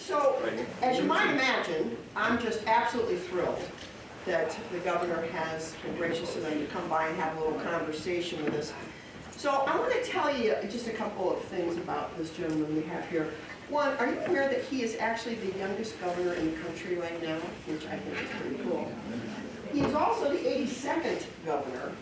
So, as you might imagine, I'm just absolutely thrilled that the governor has been gracious enough to come by and have a little conversation with us. So I want to tell you just a couple of things about this gentleman we have here. One, are you aware that he is actually the youngest governor in the country right now, which I think is pretty cool. He is also the 82nd governor.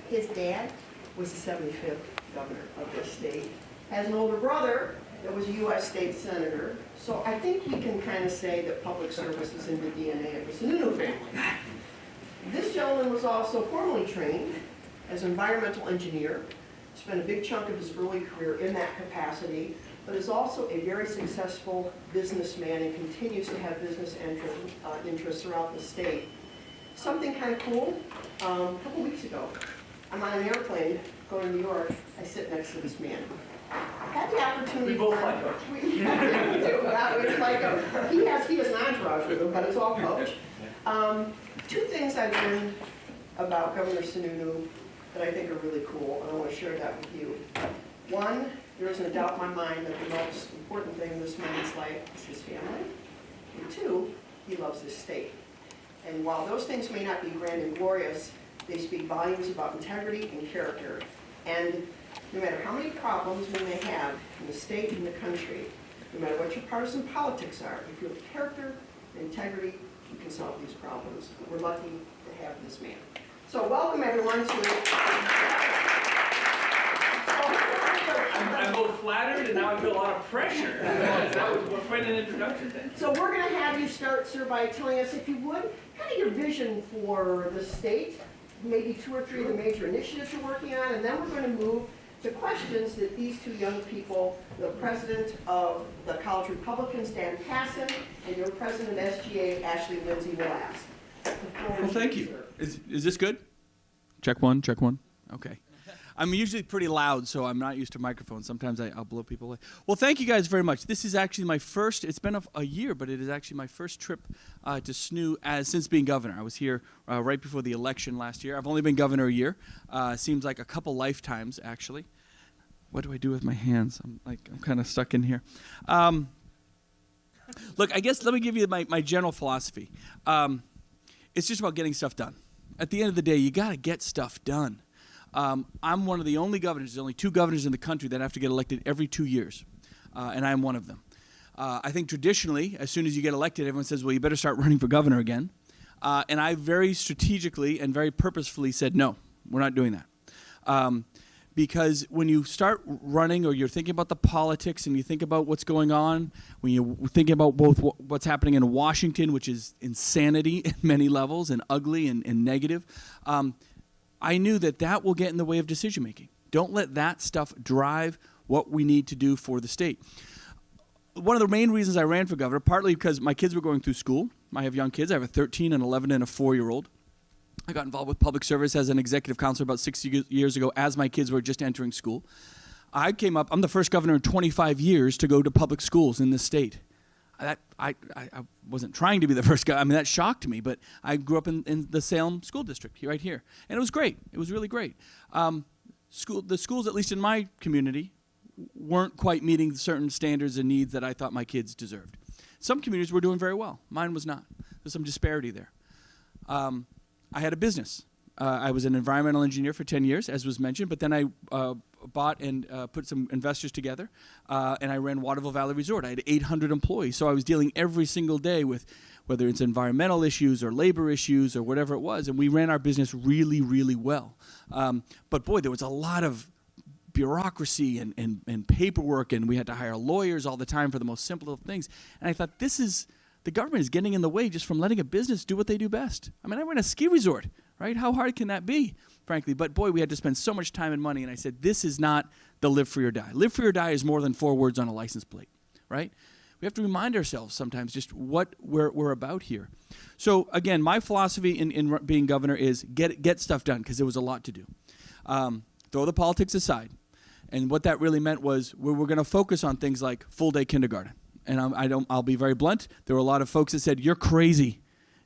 His dad was the 75th governor of this state. Has an older brother that was a U.S. state senator. So I think we can kind of say that public service is in the DNA of the Sununu family. This gentleman was also formally trained as an environmental engineer, spent a big chunk of his early career in that capacity, but is also a very successful businessman and continues to have business interests throughout the state. Something kind of cool, a couple weeks ago, I'm on an airplane going to New York. I sit next to this man. I had the opportunity. We both fly coach. We do. We fly coach. He has an entourage with him, but it's all coach. Two things I've learned about Governor Sununu that I think are really cool, and I want to share that with you. One, there isn't a doubt in my mind that the most important thing in this man's life is his family. And two, he loves his state. And while those things may not be grand and glorious, they speak volumes about integrity and character. And no matter how many problems we may have in the state and the country, no matter what your partisan politics are, if you have character and integrity, you can solve these problems. We're lucky to have this man. So welcome everyone to I'm both flattered and now I feel a lot of pressure. That was quite an introduction then. So we're going to have you start, sir, by telling us, if you would, kind of your vision for the state, maybe 2 or 3 of the major initiatives you're working on, and then we're going to move to questions that these two young people, the president of the College Republicans, Dan Passon, and your president of SGA, Ashley Lindsay, will ask. Well, thank you. Is this good? Check one, check one. Okay. I'm usually pretty loud, so I'm not used to microphones. Sometimes I'll blow people away. Well, thank you guys very much. This is actually my first, it's been a year, but it is actually my first trip to SNHU since being governor. I was here right before the election last year. I've only been governor a year. Seems like a couple lifetimes, actually. What do I do with my hands? I'm kind of stuck in here. Look, I guess let me give you my general philosophy. It's just about getting stuff done. At the end of the day, you got to get stuff done. I'm one of the only governors, there's only 2 governors in the country that have to get elected every 2 years, and I'm one of them. I think traditionally, as soon as you get elected, everyone says, well, you better start running for governor again. And I very strategically and very purposefully said, no, we're not doing that. Because when you start running or you're thinking about the politics and you think about what's going on, when you're thinking about both what's happening in Washington, which is insanity at many levels and ugly and negative, I knew that will get in the way of decision making. Don't let that stuff drive what we need to do for the state. One of the main reasons I ran for governor, partly because my kids were going through school. I have young kids. I have a 13, an 11, and a 4-year-old. I got involved with public service as an executive counselor about 6 years ago as my kids were just entering school. I'm the first governor in 25 years to go to public schools in this state. I wasn't trying to be the first guy. I mean, that shocked me, but I grew up in the Salem School District right here. And it was great. It was really great. The schools, at least in my community, weren't quite meeting certain standards and needs that I thought my kids deserved. Some communities were doing very well. Mine was not. There's some disparity there. I had a business. I was an environmental engineer for 10 years, as was mentioned, but then I bought and put some investors together, and I ran Waterville Valley Resort. I had 800 employees, so I was dealing every single day with whether it's environmental issues or labor issues or whatever it was, and we ran our business really, really well. But boy, there was a lot of bureaucracy and paperwork, and we had to hire lawyers all the time for the most simple of things. And I thought, the government is getting in the way just from letting a business do what they do best. I mean, I ran a ski resort, right? How hard can that be, frankly? But boy, we had to spend so much time and money, and I said, this is not the live free or die. Live free or die is more than 4 words on a license plate, right? We have to remind ourselves sometimes just what we're about here. So again, my philosophy in being governor is get stuff done, because there was a lot to do. Throw the politics aside. And what that really meant was we're going to focus on things like full-day kindergarten. And I'll be very blunt. There were a lot of folks that said, you're crazy.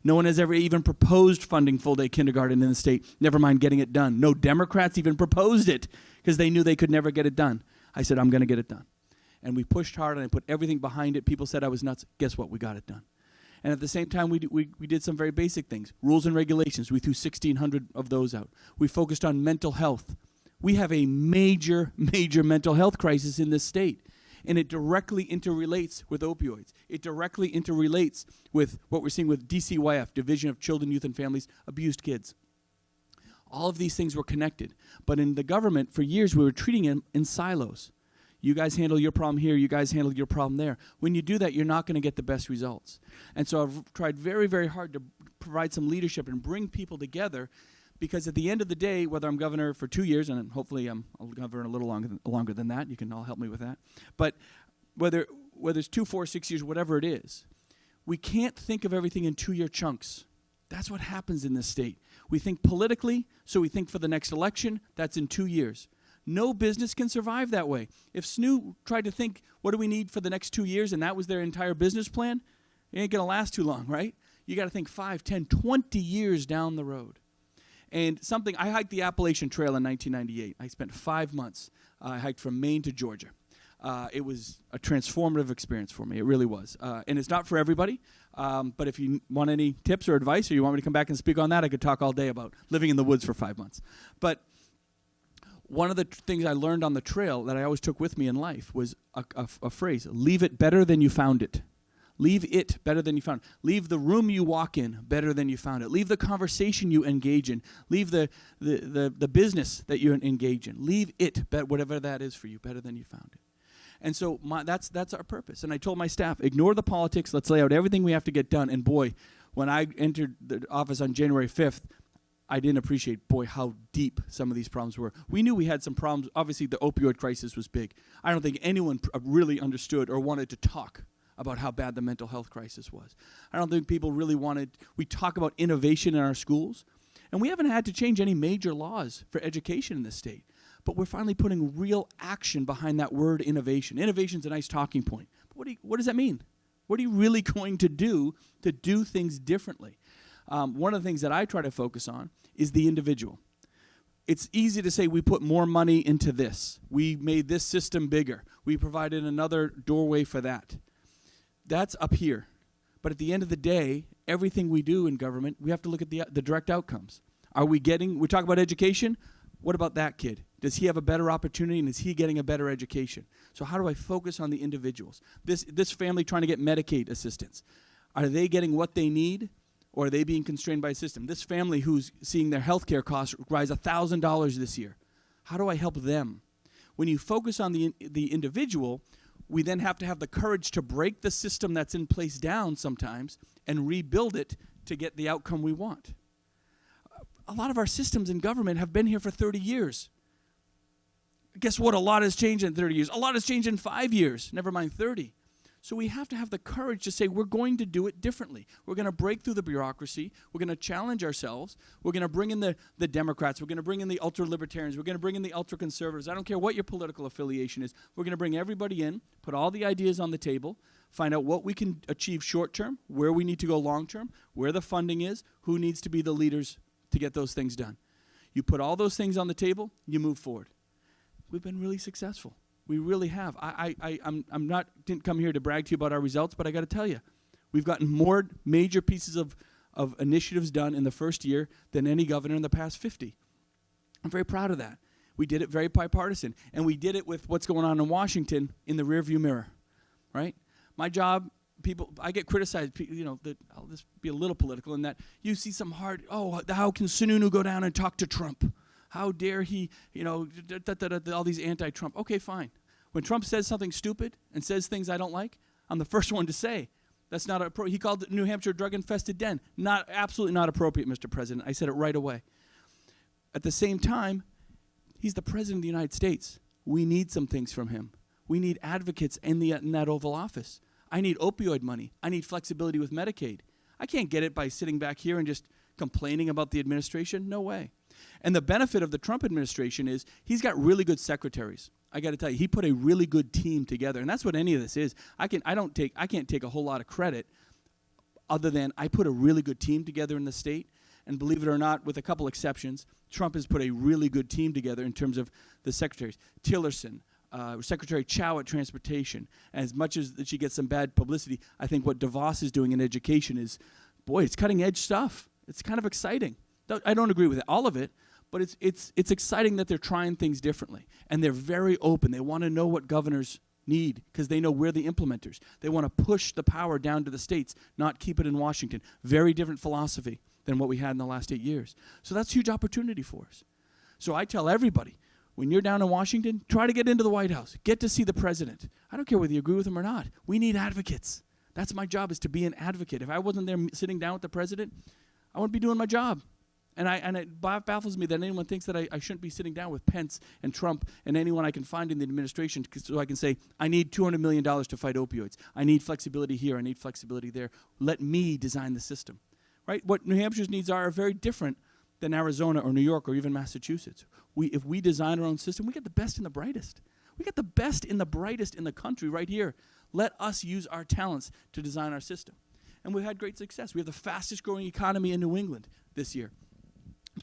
No one has ever even proposed funding full-day kindergarten in the state, never mind getting it done. No Democrats even proposed it because they knew they could never get it done. I said, I'm going to get it done. And we pushed hard, and I put everything behind it. People said I was nuts. Guess what? We got it done. And at the same time, we did some very basic things. Rules and regulations, we threw 1,600 of those out. We focused on mental health. We have a major, major mental health crisis in this state. And it directly interrelates with opioids. It directly interrelates with what we're seeing with DCYF, Division of Children, Youth, and Families, abused kids. All of these things were connected. But in the government, for years, we were treating them in silos. You guys handle your problem here, you guys handle your problem there. When you do that, you're not going to get the best results. And so I've tried very, very hard to provide some leadership and bring people together, because at the end of the day, whether I'm governor for 2 years, and hopefully I'll govern a little longer than that, you can all help me with that, but whether it's 2, 4, 6 years, whatever it is, we can't think of everything in 2-year chunks. That's what happens in this state. We think politically, so we think for the next election, that's in 2 years. No business can survive that way. If SNHU tried to think, what do we need for the next 2 years, and that was their entire business plan, it ain't going to last too long, right? You got to think 5, 10, 20 years down the road. And I hiked the Appalachian Trail in 1998. I spent 5 months. I hiked from Maine to Georgia. It was a transformative experience for me. It really was. And it's not for everybody. But if you want any tips or advice, or you want me to come back and speak on that, I could talk all day about living in the woods for 5 months. But one of the things I learned on the trail that I always took with me in life was a phrase: leave it better than you found it. Leave it better than you found it. Leave the room you walk in better than you found it. Leave the conversation you engage in. Leave the business that you engage in. Leave it, whatever that is for you, better than you found it. And so that's our purpose. And I told my staff, ignore the politics. Let's lay out everything we have to get done. And boy, when I entered the office on January 5th, I didn't appreciate, how deep some of these problems were. We knew we had some problems. Obviously, the opioid crisis was big. I don't think anyone really understood or wanted to talk about how bad the mental health crisis was. I don't think people really we talk about innovation in our schools, and we haven't had to change any major laws for education in this state. But we're finally putting real action behind that word innovation. Innovation's a nice talking point. But what does that mean? What are you really going to do things differently? One of the things that I try to focus on is the individual. It's easy to say we put more money into this. We made this system bigger. We provided another doorway for that. That's up here. But at the end of the day, everything we do in government, we have to look at the direct outcomes. We talk about education. What about that kid? Does he have a better opportunity, and is he getting a better education? So how do I focus on the individuals? This family trying to get Medicaid assistance. Are they getting what they need, or are they being constrained by a system? This family who's seeing their health care costs rise $1,000 this year. How do I help them? When you focus on the individual, we then have to have the courage to break the system that's in place down sometimes and rebuild it to get the outcome we want. A lot of our systems in government have been here for 30 years. Guess what? A lot has changed in 30 years. A lot has changed in 5 years, never mind 30. So we have to have the courage to say we're going to do it differently. We're going to break through the bureaucracy. We're going to challenge ourselves. We're going to bring in the Democrats. We're going to bring in the ultra-libertarians. We're going to bring in the ultra-conservatives. I don't care what your political affiliation is. We're going to bring everybody in, put all the ideas on the table, find out what we can achieve short-term, where we need to go long-term, where the funding is, who needs to be the leaders to get those things done. You put all those things on the table, you move forward. We've been really successful. We really have. Didn't come here to brag to you about our results, but I got to tell you, we've gotten more major pieces of initiatives done in the first year than any governor in the past 50. I'm very proud of that. We did it very bipartisan, and we did it with what's going on in Washington in the rearview mirror, right? My job, I get criticized, I'll just be a little political in that you see some how can Sununu go down and talk to Trump? How dare he, all these anti-Trump. Okay, fine. When Trump says something stupid and says things I don't like, I'm the first one to say, that's not appropriate. He called New Hampshire a drug-infested den. Absolutely not appropriate, Mr. President. I said it right away. At the same time, he's the President of the United States. We need some things from him. We need advocates in that Oval Office. I need opioid money. I need flexibility with Medicaid. I can't get it by sitting back here and just complaining about the administration. No way. And the benefit of the Trump administration is he's got really good secretaries. I got to tell you, he put a really good team together, and that's what any of this is. I can't take a whole lot of credit other than I put a really good team together in the state, and believe it or not, with a couple exceptions, Trump has put a really good team together in terms of the secretaries. Tillerson, Secretary Chow at Transportation. As much as she gets some bad publicity, I think what DeVos is doing in education is, boy, it's cutting edge stuff. It's kind of exciting. I don't agree with all of it, but it's exciting that they're trying things differently. And they're very open. They want to know what governors need because they know we're the implementers. They want to push the power down to the states, not keep it in Washington. Very different philosophy than what we had in the last 8 years. So that's a huge opportunity for us. So I tell everybody, when you're down in Washington, try to get into the White House. Get to see the president. I don't care whether you agree with him or not. We need advocates. That's my job, is to be an advocate. If I wasn't there sitting down with the president, I wouldn't be doing my job. And it baffles me that anyone thinks that I shouldn't be sitting down with Pence and Trump and anyone I can find in the administration so I can say, I need $200 million to fight opioids. I need flexibility here. I need flexibility there. Let me design the system. Right? What New Hampshire's needs are very different than Arizona or New York or even Massachusetts. If we design our own system, we get the best and the brightest. We get the best and the brightest in the country right here. Let us use our talents to design our system. And we've had great success. We have the fastest growing economy in New England this year.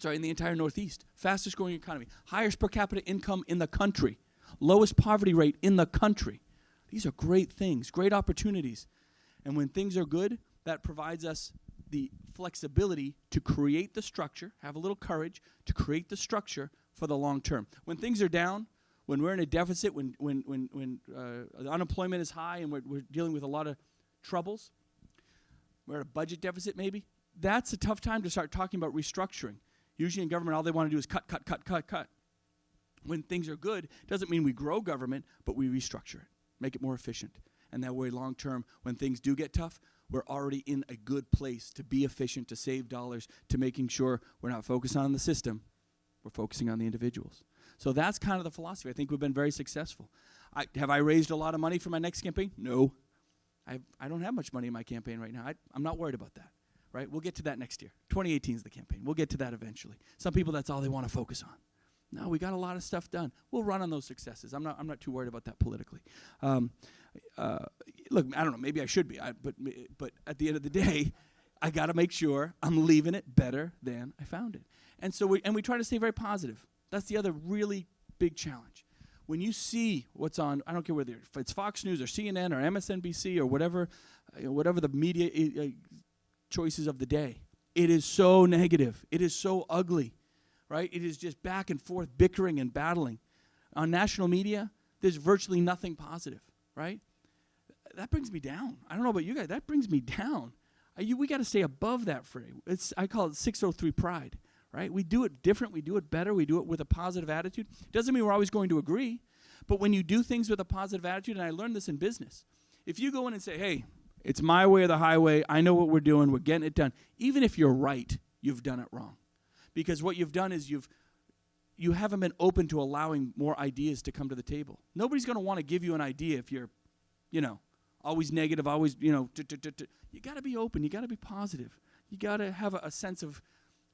In the entire Northeast. Fastest growing economy. Highest per capita income in the country. Lowest poverty rate in the country. These are great things, great opportunities. And when things are good, that provides us the flexibility to create the structure, have a little courage to create the structure for the long term. When things are down, when we're in a deficit, when unemployment is high and we're dealing with a lot of troubles, we're at a budget deficit maybe, that's a tough time to start talking about restructuring. Usually in government, all they want to do is cut, cut, cut, cut, cut. When things are good, doesn't mean we grow government, but we restructure it, make it more efficient. And that way, long term, when things do get tough, we're already in a good place to be efficient, to save dollars, to making sure we're not focusing on the system, we're focusing on the individuals. So that's kind of the philosophy. I think we've been very successful. Have I raised a lot of money for my next campaign? No. I don't have much money in my campaign right now. I'm not worried about that. Right? We'll get to that next year. 2018 is the campaign. We'll get to that eventually. Some people, that's all they want to focus on. No, we got a lot of stuff done. We'll run on those successes. I'm not too worried about that politically. Look, I don't know. Maybe I should be. But at the end of the day, I got to make sure I'm leaving it better than I found it. And so we try to stay very positive. That's the other really big challenge. When you see what's on, I don't care whether it's Fox News or CNN or MSNBC or whatever the media choices of the day, it is so negative. It is so ugly. Right? It is just back and forth bickering and battling. On national media, there's virtually nothing positive, right? That brings me down. I don't know about you guys. That brings me down. We got to stay above that fray. I call it 603 pride, right? We do it different. We do it better. We do it with a positive attitude. Doesn't mean we're always going to agree, but when you do things with a positive attitude, and I learned this in business, if you go in and say, hey, it's my way or the highway, I know what we're doing, we're getting it done, even if you're right, you've done it wrong. Because what you've done is you haven't been open to allowing more ideas to come to the table. Nobody's going to want to give you an idea if you're, always negative, always, You got to be open. You got to be positive. You got to have a sense of,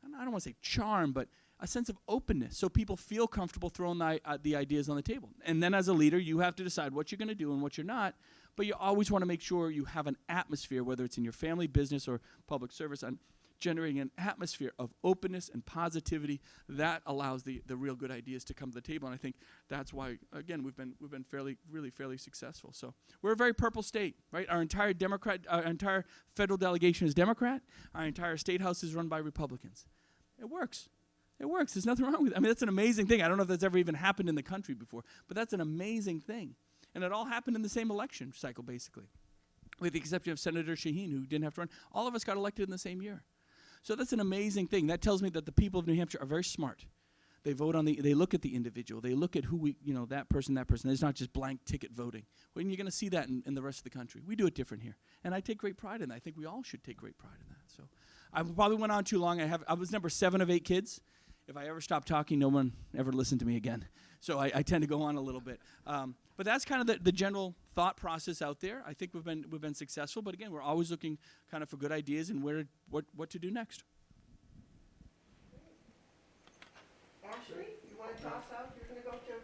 I don't want to say charm, but a sense of openness so people feel comfortable throwing the ideas on the table. And then as a leader, you have to decide what you're going to do and what you're not. But you always want to make sure you have an atmosphere, whether it's in your family, business, or public service, on generating an atmosphere of openness and positivity that allows the real good ideas to come to the table. And I think that's why, again, we've been fairly successful. So we're a very purple state, right? Our entire federal delegation is Democrat. Our entire state house is run by Republicans. It works. It works. There's nothing wrong with it. I mean, that's an amazing thing. I don't know if that's ever even happened in the country before, but that's an amazing thing. And it all happened in the same election cycle, basically, with the exception of Senator Shaheen, who didn't have to run. All of us got elected in the same year. So that's an amazing thing. That tells me that the people of New Hampshire are very smart. They vote they look at the individual. They look at who that person. It's not just blank ticket voting. When you're going to see that in the rest of the country. We do it different here. And I take great pride in that. I think we all should take great pride in that. So I probably went on too long. I was number 7 of 8 kids. If I ever stop talking, no one ever listened to me again. So I tend to go on a little bit. But that's kind of the general thought process out there. I think we've been successful, but again, we're always looking kind of for good ideas and what to do next. Ashley, you want to toss out? You're going to go to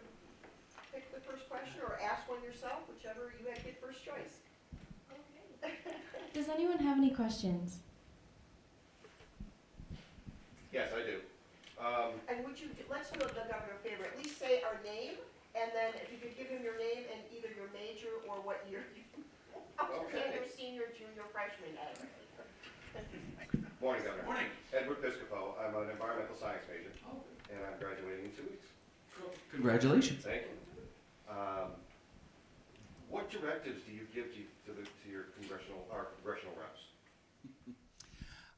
pick the first question or ask one yourself, whichever you get first choice. Okay. Does anyone have any questions? Yes, I do. And let's do the governor a favor. At least say our name, and then if you could give him you're senior, junior, freshman age. Morning, Governor. Morning. Edward Piscopo. I'm an environmental science major, and I'm graduating in 2 weeks. Congratulations. Thank you. What directives do you give to your congressional reps?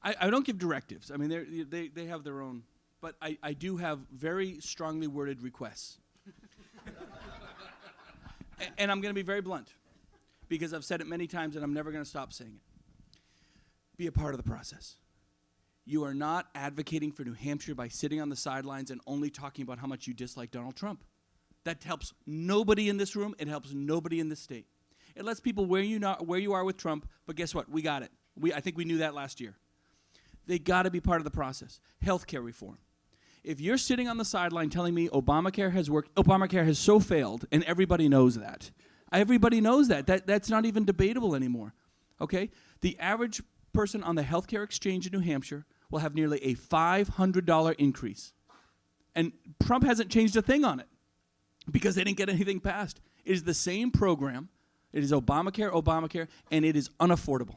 I don't give directives. I mean, they have their own, but I do have very strongly worded requests. And I'm going to be very blunt, because I've said it many times and I'm never going to stop saying it. Be a part of the process. You are not advocating for New Hampshire by sitting on the sidelines and only talking about how much you dislike Donald Trump. That helps nobody in this room. It helps nobody in this state. It lets people where you are with Trump, but guess what? We got it. I think we knew that last year. They got to be part of the process. Healthcare reform. If you're sitting on the sideline telling me Obamacare has worked, Obamacare has so failed, and everybody knows that. Everybody knows that. That's not even debatable anymore. Okay? The average person on the healthcare exchange in New Hampshire will have nearly a $500 increase. And Trump hasn't changed a thing on it because they didn't get anything passed. It is the same program. It is Obamacare, and it is unaffordable.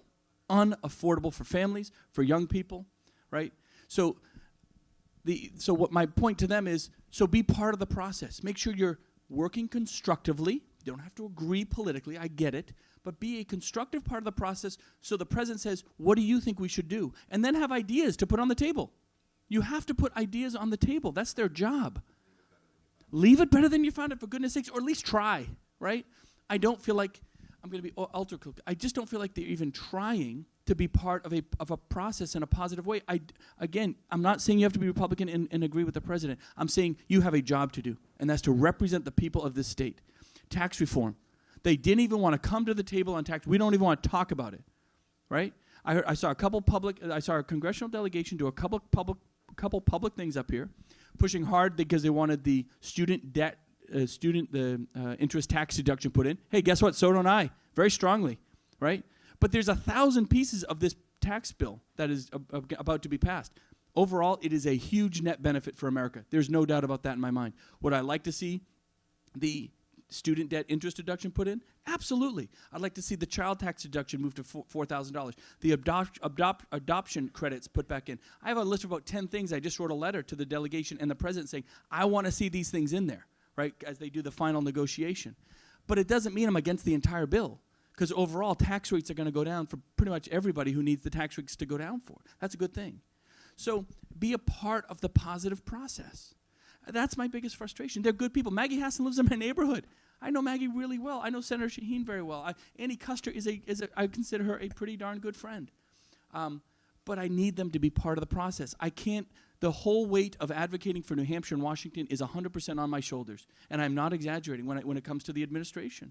Unaffordable for families, for young people, right? So what my point to them is, so be part of the process. Make sure you're working constructively. You don't have to agree politically, I get it, but be a constructive part of the process so the president says, what do you think we should do? And then have ideas to put on the table. You have to put ideas on the table. That's their job. Leave it better than you found it, for goodness sakes, or at least try, right? I don't feel like, I'm going to be ultra cool. I just don't feel like they're even trying to be part of a process in a positive way. Again, I'm not saying you have to be Republican and agree with the president. I'm saying you have a job to do, and that's to represent the people of this state. Tax reform. They didn't even want to come to the table on tax. We don't even want to talk about it, right? I saw a congressional delegation do a couple public things up here, pushing hard because they wanted the student debt, interest tax deduction put in. Hey, guess what? So don't I. Very strongly, right? But there's 1,000 pieces of this tax bill that is about to be passed. Overall, it is a huge net benefit for America. There's no doubt about that in my mind. Would I like to see the student debt interest deduction put in? Absolutely. I'd like to see the child tax deduction move to $4,000. The adoption credits put back in. I have a list of about 10 things. I just wrote a letter to the delegation and the president saying, I want to see these things in there, right, as they do the final negotiation. But it doesn't mean I'm against the entire bill, because overall tax rates are going to go down for pretty much everybody who needs the tax rates to go down for. That's a good thing. So be a part of the positive process. That's my biggest frustration. They're good people. Maggie Hassan lives in my neighborhood. I know Maggie really well. I know Senator Shaheen very well. Annie Custer I consider her a pretty darn good friend. But I need them to be part of the process. I can't, the whole weight of advocating for New Hampshire and Washington is 100% on my shoulders. And I'm not exaggerating when it comes to the administration.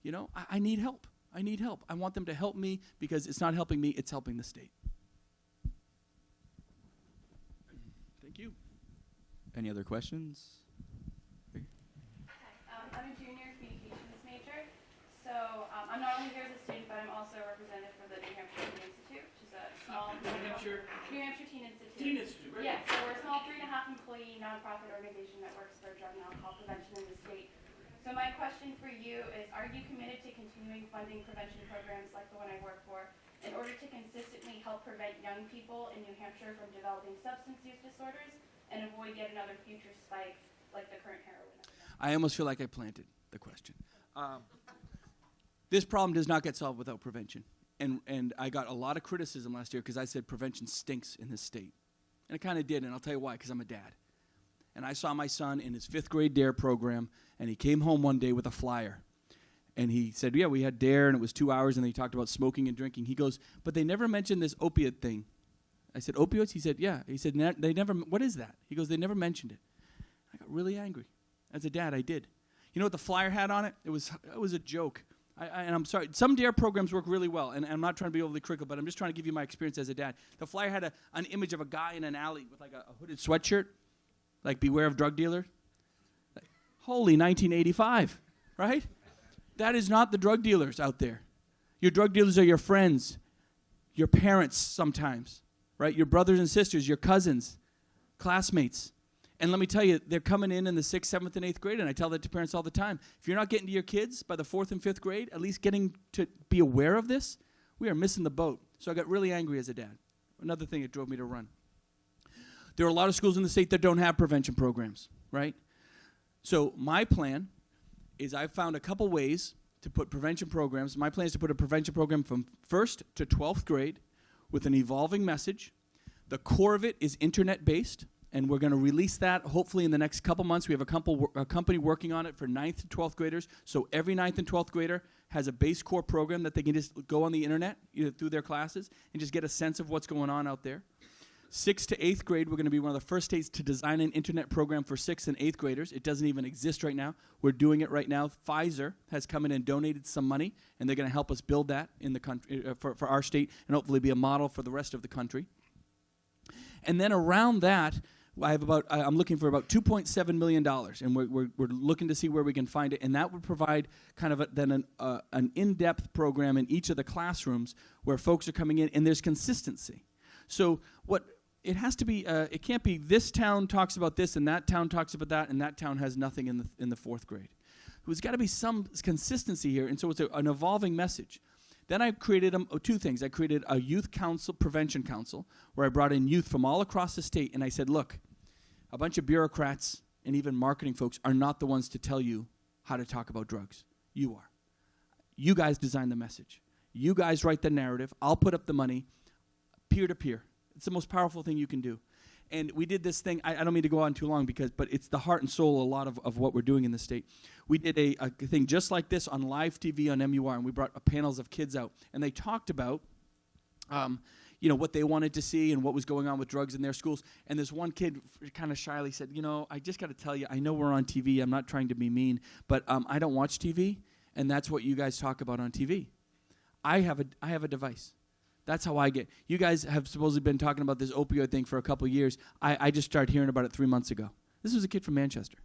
You know, I need help. I need help. I want them to help me because it's not helping me, it's helping the state. Thank you. Any other questions? I'm a junior communications major, so I'm not only here as a student, but I'm also a representative for the New Hampshire Teen Institute, which is a small New Hampshire Teen Institute. Teen Institute, right? Yeah, so we're a small 3.5 employee nonprofit organization that works for drug and alcohol prevention in the state. So my question for you is, are you committed to continuing funding prevention programs like the one I work for in order to consistently help prevent young people in New Hampshire from developing substance use disorders and avoid yet another future spike like the current heroin epidemic? I almost feel like I planted the question. This problem does not get solved without prevention. And I got a lot of criticism last year because I said prevention stinks in this state. And it kind of did, and I'll tell you why, because I'm a dad. And I saw my son in his 5th grade DARE program, and he came home one day with a flyer. And he said, yeah, we had DARE, and it was 2 hours, and they talked about smoking and drinking. He goes, but they never mentioned this opiate thing. I said, opioids? He said, yeah. He said, they never, what is that? He goes, they never mentioned it. I got really angry. As a dad, I did. You know what the flyer had on it? It was a joke. And I'm sorry. Some DARE programs work really well, and I'm not trying to be overly critical, but I'm just trying to give you my experience as a dad. The flyer had an image of a guy in an alley with like a hooded sweatshirt, like beware of drug dealer. Like, holy 1985, right? That is not the drug dealers out there. Your drug dealers are your friends, your parents sometimes, right? Your brothers and sisters, your cousins, classmates. And let me tell you, they're coming in the 6th, 7th, and 8th grade, and I tell that to parents all the time. If you're not getting to your kids by the 4th and 5th grade, at least getting to be aware of this, we are missing the boat. So I got really angry as a dad. Another thing that drove me to run. There are a lot of schools in the state that don't have prevention programs, right? So my plan is I've found a couple ways to put prevention programs. My plan is to put a prevention program from 1st to 12th grade with an evolving message. The core of it is internet-based, and we're going to release that hopefully in the next couple months. We have a company working on it for 9th and 12th graders. So every 9th and 12th grader has a base core program that they can just go on the internet either through their classes and just get a sense of what's going on out there. 6th to 8th grade, we're going to be one of the first states to design an internet program for 6th and 8th graders. It doesn't even exist right now. We're doing it right now. Pfizer has come in and donated some money, and they're going to help us build that in the country for our state and hopefully be a model for the rest of the country. And then around that, I'm looking for about $2.7 million, and we're looking to see where we can find it, and that would provide kind of an in-depth program in each of the classrooms where folks are coming in, and there's consistency. So it has to be, it can't be this town talks about this, and that town talks about that, and that town has nothing in the 4th grade. There's got to be some consistency here, and so it's an evolving message. Then I created two things. I created a youth council, prevention council, where I brought in youth from all across the state, and I said, look, a bunch of bureaucrats and even marketing folks are not the ones to tell you how to talk about drugs. You are. You guys design the message. You guys write the narrative. I'll put up the money, peer-to-peer. It's the most powerful thing you can do. And we did this thing, I don't mean to go on too long, but it's the heart and soul of a lot of what we're doing in the state. We did a thing just like this on live TV on MUR, and we brought panels of kids out. And they talked about, what they wanted to see and what was going on with drugs in their schools. And this one kid kind of shyly said, I just got to tell you, I know we're on TV. I'm not trying to be mean, but I don't watch TV, and that's what you guys talk about on TV. I have a device. That's how I get. You guys have supposedly been talking about this opioid thing for a couple of years. I just started hearing about it 3 months ago. This was a kid from Manchester.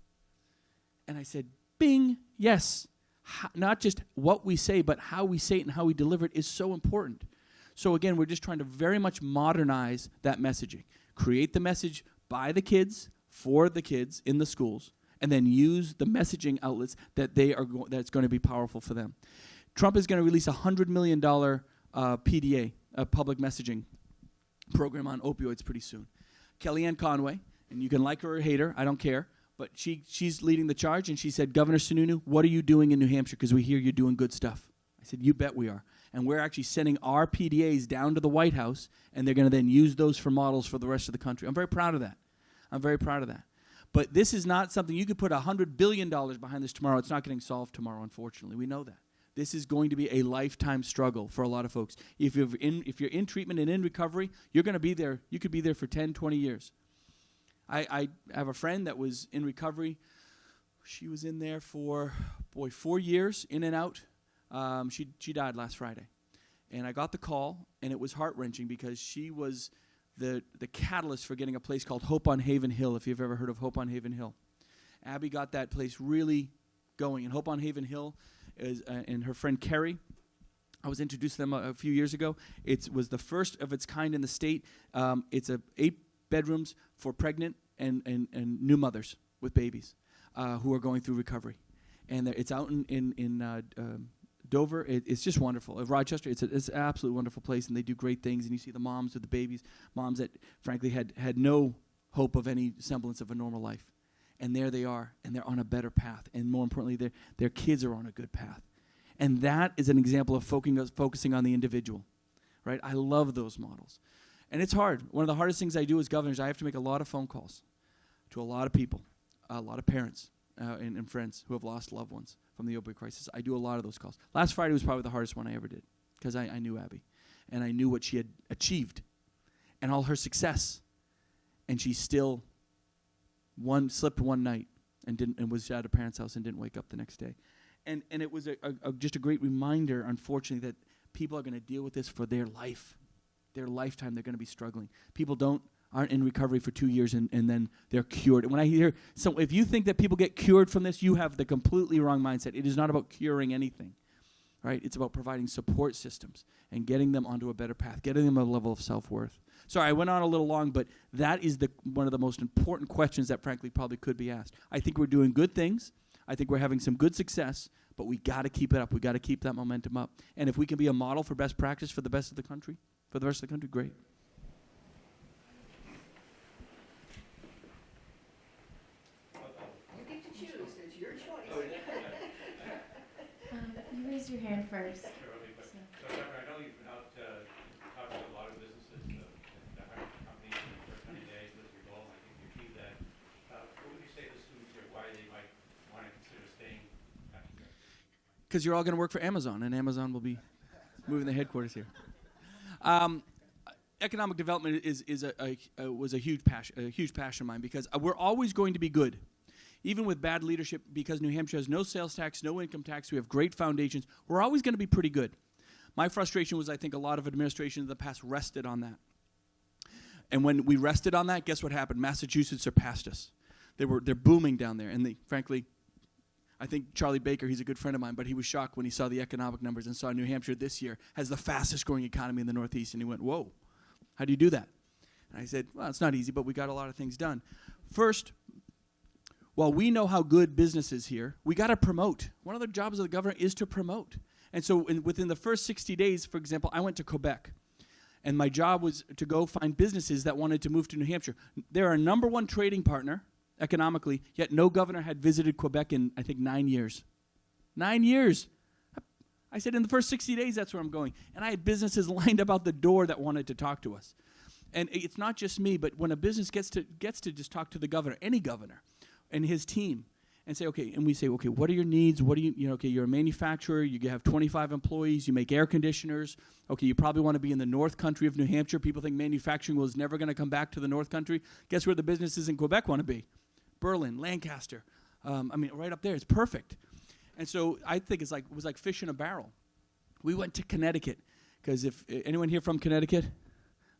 And I said, bing, yes. Not just what we say, but how we say it and how we deliver it is so important. So again, we're just trying to very much modernize that messaging. Create the message by the kids, for the kids in the schools, and then use the messaging outlets that that's going to be powerful for them. Trump is going to release a $100 million PDA, a public messaging program on opioids pretty soon. Kellyanne Conway, and you can like her or hate her, I don't care, but she's leading the charge, and she said, Governor Sununu, what are you doing in New Hampshire? Because we hear you're doing good stuff. I said, you bet we are. And we're actually sending our PDAs down to the White House, and they're going to then use those for models for the rest of the country. I'm very proud of that. But this is not something, you could put $100 billion behind this tomorrow. It's not getting solved tomorrow, unfortunately. We know that. This is going to be a lifetime struggle for a lot of folks. If you're in treatment and in recovery, you're going to be there. You could be there for 10, 20 years. I have a friend that was in recovery. She was in there for, 4 years, in and out. She died last Friday. And I got the call, and it was heart-wrenching because she was the catalyst for getting a place called Hope on Haven Hill, if you've ever heard of Hope on Haven Hill. Abby got that place really going. And Hope on Haven Hill and her friend Carrie, I was introduced to them a few years ago. It was the first of its kind in the state. It's 8 bedrooms for pregnant and new mothers with babies who are going through recovery. And it's out in Dover. It's just wonderful. Rochester, it's an absolutely wonderful place, and they do great things. And you see the moms with the babies, moms that frankly had no hope of any semblance of a normal life. And there they are, and they're on a better path. And more importantly, their kids are on a good path. And that is an example of focusing on the individual, right? I love those models. And it's hard. One of the hardest things I do as governor is I have to make a lot of phone calls to a lot of people, a lot of parents and friends who have lost loved ones from the opioid crisis. I do a lot of those calls. Last Friday was probably the hardest one I ever did because I knew Abby, and I knew what she had achieved and all her success. And she still slipped one night and was at her parents' house and didn't wake up the next day. And it was just a great reminder, unfortunately, that people are going to deal with this for their life. Their lifetime, they're going to be struggling. People aren't in recovery for 2 years and then they're cured. And when I hear, so if you think that people get cured from this, you have the completely wrong mindset. It is not about curing anything, right? It's about providing support systems and getting them onto a better path, getting them a level of self-worth. Sorry, I went on a little long, but that is one of the most important questions that frankly probably could be asked. I think we're doing good things. I think we're having some good success, but we got to keep it up. We got to keep that momentum up. And if we can be a model for best practice for the rest of the country, great. You get to choose, it's your choice. You raised your hand first. So, Governor, I know you've been out talking to a lot of businesses, the hiring companies in the first 90 days was your goal, and I think you achieved that. What would you say to students here, why they might want to consider staying at here? Because you're all going to work for Amazon, and Amazon will be moving the headquarters here. Economic development was a huge passion of mine because we're always going to be good. Even with bad leadership, because New Hampshire has no sales tax, no income tax, we have great foundations, we're always going to be pretty good. My frustration was I think a lot of administrations in the past rested on that. And when we rested on that, guess what happened? Massachusetts surpassed us. They're booming down there. And frankly, I think Charlie Baker, he's a good friend of mine, but he was shocked when he saw the economic numbers and saw New Hampshire this year has the fastest growing economy in the Northeast. And he went, whoa, how do you do that? And I said, well, it's not easy, but we got a lot of things done. First, while we know how good business is here, we got to promote. One of the jobs of the governor is to promote. And so within the first 60 days, for example, I went to Quebec. And my job was to go find businesses that wanted to move to New Hampshire. They're our number one trading partner economically, yet no governor had visited Quebec in, I think, 9 years. 9 years. I said, in the first 60 days, that's where I'm going. And I had businesses lined up out the door that wanted to talk to us. And it's not just me, but when a business gets to just talk to the governor, any governor, and his team, and say, okay, and we say, okay, what are your needs? What do okay, you're a manufacturer, you have 25 employees, you make air conditioners, okay, you probably want to be in the North Country of New Hampshire. People think manufacturing was never going to come back to the North Country. Guess where the businesses in Quebec want to be? Berlin, Lancaster. Right up there, it's perfect. And so I think it was like fish in a barrel. We went to Connecticut, because if anyone here from Connecticut?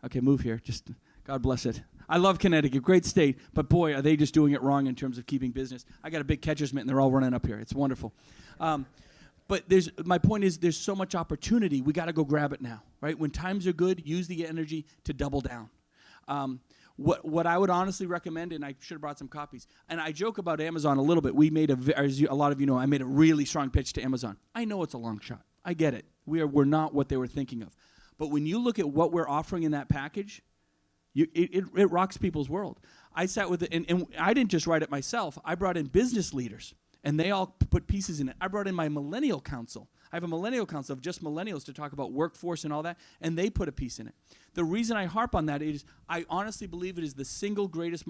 Okay, move here, just God bless it. I love Connecticut, great state, but boy, are they just doing it wrong in terms of keeping business. I got a big catcher's mitt, and they're all running up here. It's wonderful. But my point is there's so much opportunity, we got to go grab it now, right? When times are good, use the energy to double down. What I would honestly recommend, and I should have brought some copies, and I joke about Amazon a little bit. We made as a lot of you know, I made a really strong pitch to Amazon. I know it's a long shot. I get it. We're not what they were thinking of. But when you look at what we're offering in that package, it rocks people's world. I sat with it, and I didn't just write it myself. I brought in business leaders, and they all put pieces in it. I brought in my millennial council. I have a millennial council of just millennials to talk about workforce and all that, and they put a piece in it. The reason I harp on that is I honestly believe it is the single greatest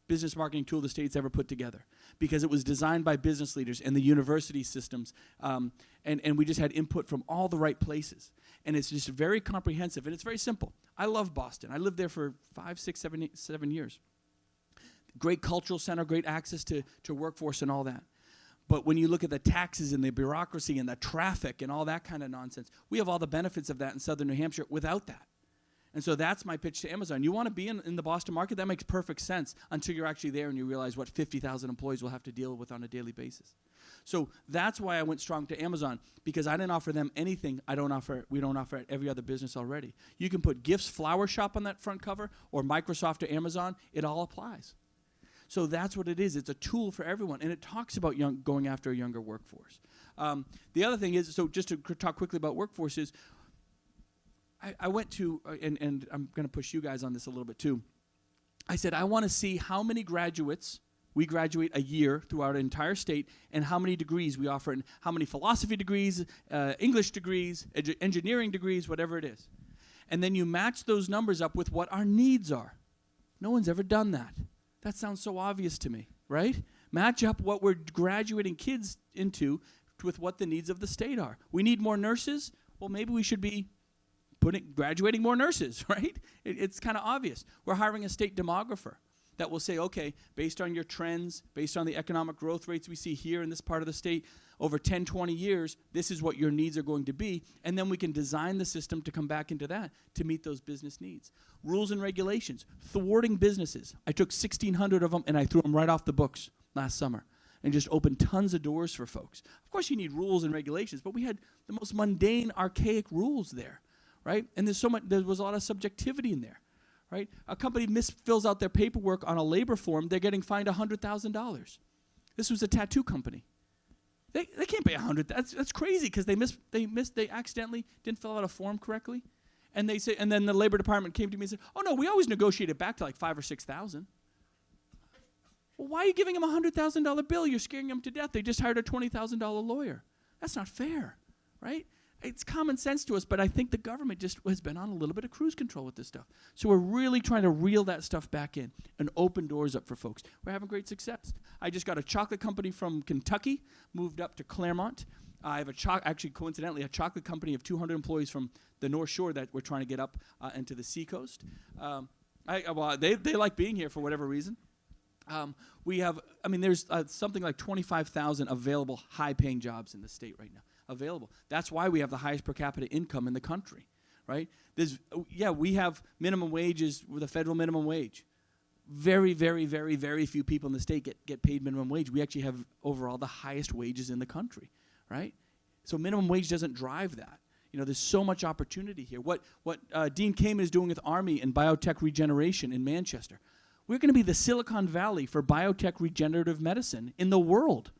business marketing tool the state's ever put together, because it was designed by business leaders and the university systems, and we just had input from all the right places. And it's just very comprehensive, and it's very simple. I love Boston. I lived there for 5, 6, 7 years. Great cultural center, great access to workforce and all that. But when you look at the taxes and the bureaucracy and the traffic and all that kind of nonsense, we have all the benefits of that in southern New Hampshire without that. And so that's my pitch to Amazon. You want to be in the Boston market? That makes perfect sense until you're actually there and you realize what 50,000 employees will have to deal with on a daily basis. So that's why I went strong to Amazon, because I didn't offer them anything we don't offer at every other business already. You can put Gifts Flower Shop on that front cover or Microsoft or Amazon. It all applies. So that's what it is. It's a tool for everyone, and it talks about going after a younger workforce. The other thing is, so just to talk quickly about workforce is, I went to, and I'm going to push you guys on this a little bit too. I said, I want to see how many graduates we graduate a year throughout an entire state, and how many degrees we offer, and how many philosophy degrees, English degrees, engineering degrees, whatever it is. And then you match those numbers up with what our needs are. No one's ever done that. That sounds so obvious to me, right? Match up what we're graduating kids into with what the needs of the state are. We need more nurses. Well, maybe we should be graduating more nurses, right? It's kind of obvious. We're hiring a state demographer that will say, okay, based on your trends, based on the economic growth rates we see here in this part of the state, over 10, 20 years, this is what your needs are going to be, and then we can design the system to come back into that to meet those business needs. Rules and regulations, thwarting businesses. I took 1,600 of them and I threw them right off the books last summer and just opened tons of doors for folks. Of course you need rules and regulations, but we had the most mundane, archaic rules there, right? And there was a lot of subjectivity in there, right? A company fills out their paperwork on a labor form, they're getting fined $100,000. This was a tattoo company. They can't pay $100,000. That's crazy because they accidentally didn't fill out a form correctly, and then the labor department came to me and said, "Oh no, we always negotiate it back to like $5,000 or $6,000." Well, why are you giving them a $100,000 bill? You're scaring them to death. They just hired a $20,000 lawyer. That's not fair, right? It's common sense to us, but I think the government just has been on a little bit of cruise control with this stuff. So we're really trying to reel that stuff back in and open doors up for folks. We're having great success. I just got a chocolate company from Kentucky, moved up to Claremont. I have actually coincidentally, a chocolate company of 200 employees from the North Shore that we're trying to get up into the seacoast. They like being here for whatever reason. There's something like 25,000 available high-paying jobs in the state right now. Available. That's why we have the highest per capita income in the country, right? We have minimum wages with a federal minimum wage. Very, very, very, very few people in the state get paid minimum wage. We actually have overall the highest wages in the country, right? So minimum wage doesn't drive that. There's so much opportunity here. What Dean Kamen is doing with Army and biotech regeneration in Manchester. We're going to be the Silicon Valley for biotech regenerative medicine in the world.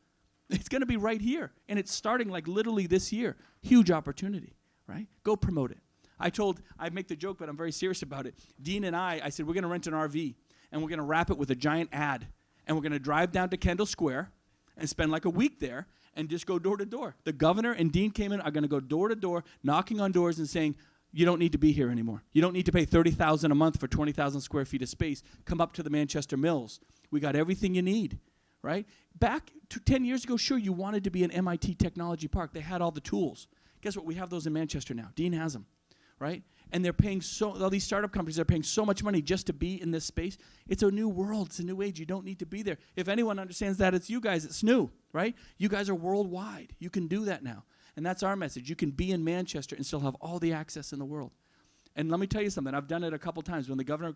It's going to be right here, and it's starting like literally this year. Huge opportunity, right? Go promote it. I make the joke, but I'm very serious about it. Dean and I said, we're going to rent an RV, and we're going to wrap it with a giant ad, and we're going to drive down to Kendall Square and spend like a week there and just go door to door. The governor and Dean Kamen are going to go door to door, knocking on doors and saying, you don't need to be here anymore. You don't need to pay $30,000 a month for 20,000 square feet of space. Come up to the Manchester Mills. We got everything you need. Right? Back 10 years ago, sure, you wanted to be an MIT technology park. They had all the tools. Guess what? We have those in Manchester now. Dean has them, right? And they're paying all these startup companies are paying so much money just to be in this space. It's a new world. It's a new age. You don't need to be there. If anyone understands that, it's you guys. It's new, right? You guys are worldwide. You can do that now. And that's our message. You can be in Manchester and still have all the access in the world. And let me tell you something. I've done it a couple times. When the governor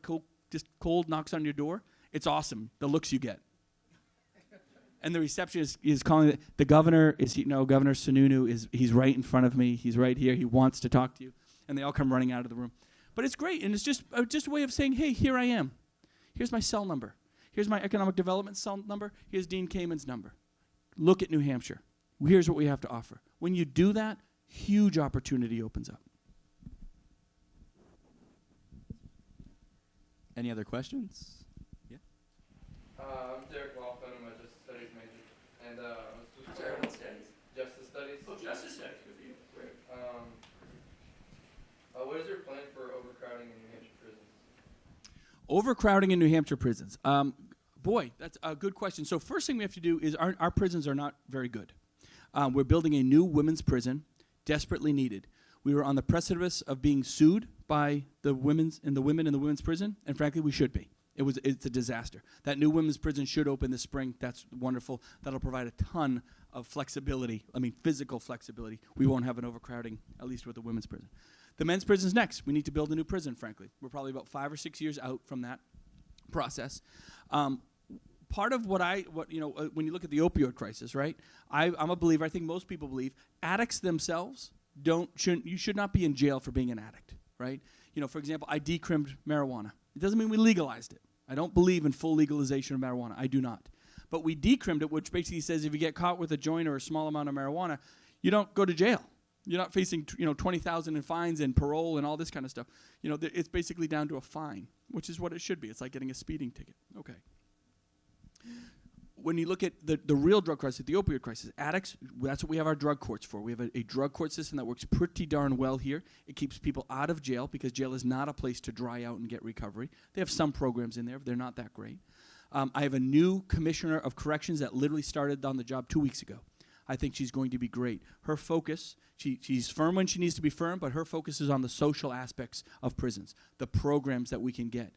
just cold knocks on your door, it's awesome, the looks you get. And the receptionist is calling it. The governor Governor Sununu he's right in front of me. He's right here. He wants to talk to you. And they all come running out of the room. But it's great, and it's just a way of saying, hey, here I am. Here's my cell number. Here's my economic development cell number. Here's Dean Kamen's number. Look at New Hampshire. Here's what we have to offer. When you do that, huge opportunity opens up. Any other questions? Yeah. I'm Derek Laughlin. I'm a Justice Studies major. And What studies? Justice Studies. Oh, justice studies, good for you. Great. What is your plan for overcrowding in New Hampshire prisons? Overcrowding in New Hampshire prisons. Boy, that's a good question. So first thing we have to do is our prisons are not very good. We're building a new women's prison, desperately needed. We were on the precipice of being sued by the women in the women's prison, and frankly, we should be. It's a disaster. That new women's prison should open this spring. That's wonderful. That'll provide a ton of flexibility. Physical flexibility. We won't have an overcrowding, at least with the women's prison. The men's prison's next. We need to build a new prison, frankly. We're probably about 5 or 6 years out from that process. Part of when you look at the opioid crisis, right? I'm a believer. I think most people believe addicts themselves you should not be in jail for being an addict, right? For example, I decrimmed marijuana. It doesn't mean we legalized it. I don't believe in full legalization of marijuana. I do not. But we decrimmed it, which basically says if you get caught with a joint or a small amount of marijuana, you don't go to jail. You're not facing $20,000 in fines and parole and all this kind of stuff. It's basically down to a fine, which is what it should be. It's like getting a speeding ticket. Okay. When you look at the real drug crisis, the opioid crisis, addicts, that's what we have our drug courts for. We have a drug court system that works pretty darn well here. It keeps people out of jail because jail is not a place to dry out and get recovery. They have some programs in there, but they're not that great. I have a new commissioner of corrections that literally started on the job 2 weeks ago. I think she's going to be great. Her focus, she's firm when she needs to be firm, but her focus is on the social aspects of prisons, the programs that we can get.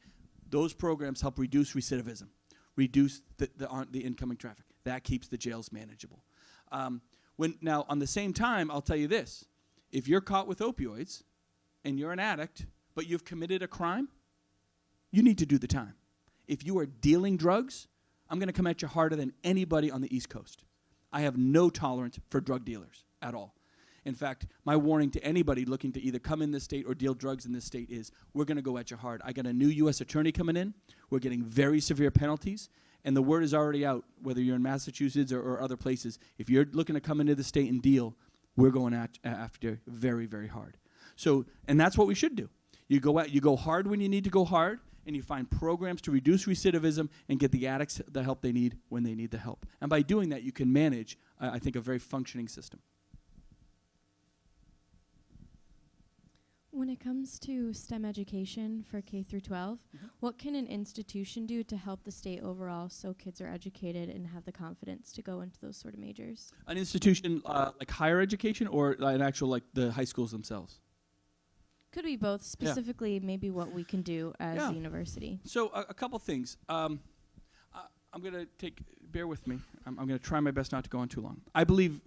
Those programs help reduce recidivism. Reduce the incoming traffic. That keeps the jails manageable. Now, on the same time, I'll tell you this. If you're caught with opioids and you're an addict, but you've committed a crime, you need to do the time. If you are dealing drugs, I'm going to come at you harder than anybody on the East Coast. I have no tolerance for drug dealers at all. In fact, my warning to anybody looking to either come in this state or deal drugs in this state is, we're going to go at you hard. I got a new U.S. attorney coming in. We're getting very severe penalties. And the word is already out, whether you're in Massachusetts or other places. If you're looking to come into the state and deal, we're going after very, very hard. So, and that's what we should do. You go hard when you need to go hard, and you find programs to reduce recidivism and get the addicts the help they need when they need the help. And by doing that, you can manage, I think, a very functioning system. When it comes to STEM education for K through 12, what can an institution do to help the state overall so kids are educated and have the confidence to go into those sort of majors? An institution like higher education, or an actual like the high schools themselves? Could be both. Specifically, maybe what we can do as a university. So a couple things. I'm going to bear with me. I'm going to try my best not to go on too long. I believe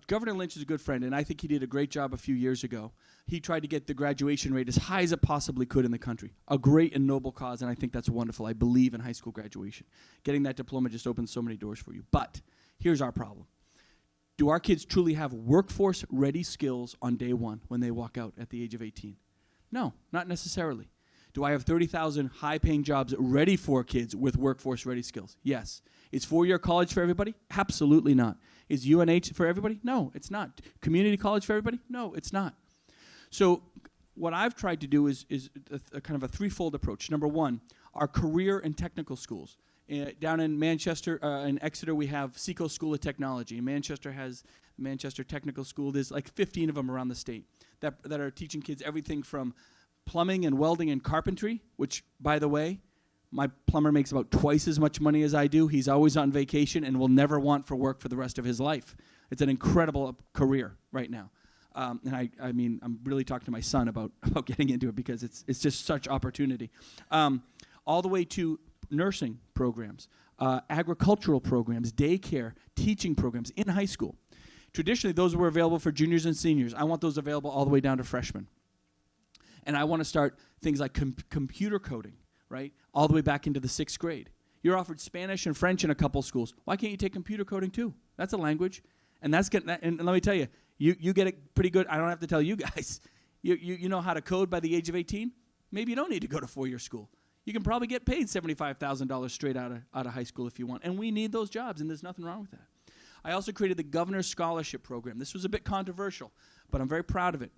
Governor Lynch is a good friend, and I think he did a great job a few years ago. He tried to get the graduation rate as high as it possibly could in the country. A great and noble cause, and I think that's wonderful. I believe in high school graduation. Getting that diploma just opens so many doors for you. But here's our problem. Do our kids truly have workforce-ready skills on day one when they walk out at the age of 18? No, not necessarily. Do I have 30,000 high-paying jobs ready for kids with workforce-ready skills? Yes. Is four-year college for everybody? Absolutely not. Is UNH for everybody? No, it's not. Community college for everybody? No, it's not. So what I've tried to do is a kind of a threefold approach. Number one, our career and technical schools. Down in Manchester, in Exeter, we have Seco School of Technology. Manchester has Manchester Technical School. There's like 15 of them around the state that are teaching kids everything from plumbing and welding and carpentry, which, by the way, my plumber makes about twice as much money as I do. He's always on vacation and will never want for work for the rest of his life. It's an incredible career right now. And I mean, I'm really talking to my son about getting into it because it's just such opportunity. All the way to nursing programs, agricultural programs, daycare, teaching programs in high school. Traditionally, those were available for juniors and seniors. I want those available all the way down to freshmen. And I want to start things like computer coding, right, all the way back into the 6th grade. You're offered Spanish and French in a couple schools. Why can't you take computer coding too? That's a language. And that's getting that, and let me tell you, you get it pretty good. I don't have to tell you guys. You know how to code by the age of 18? Maybe you don't need to go to four-year school. You can probably get paid $75,000 straight out of high school if you want. And we need those jobs, and there's nothing wrong with that. I also created the Governor's Scholarship Program. This was a bit controversial, but I'm very proud of it.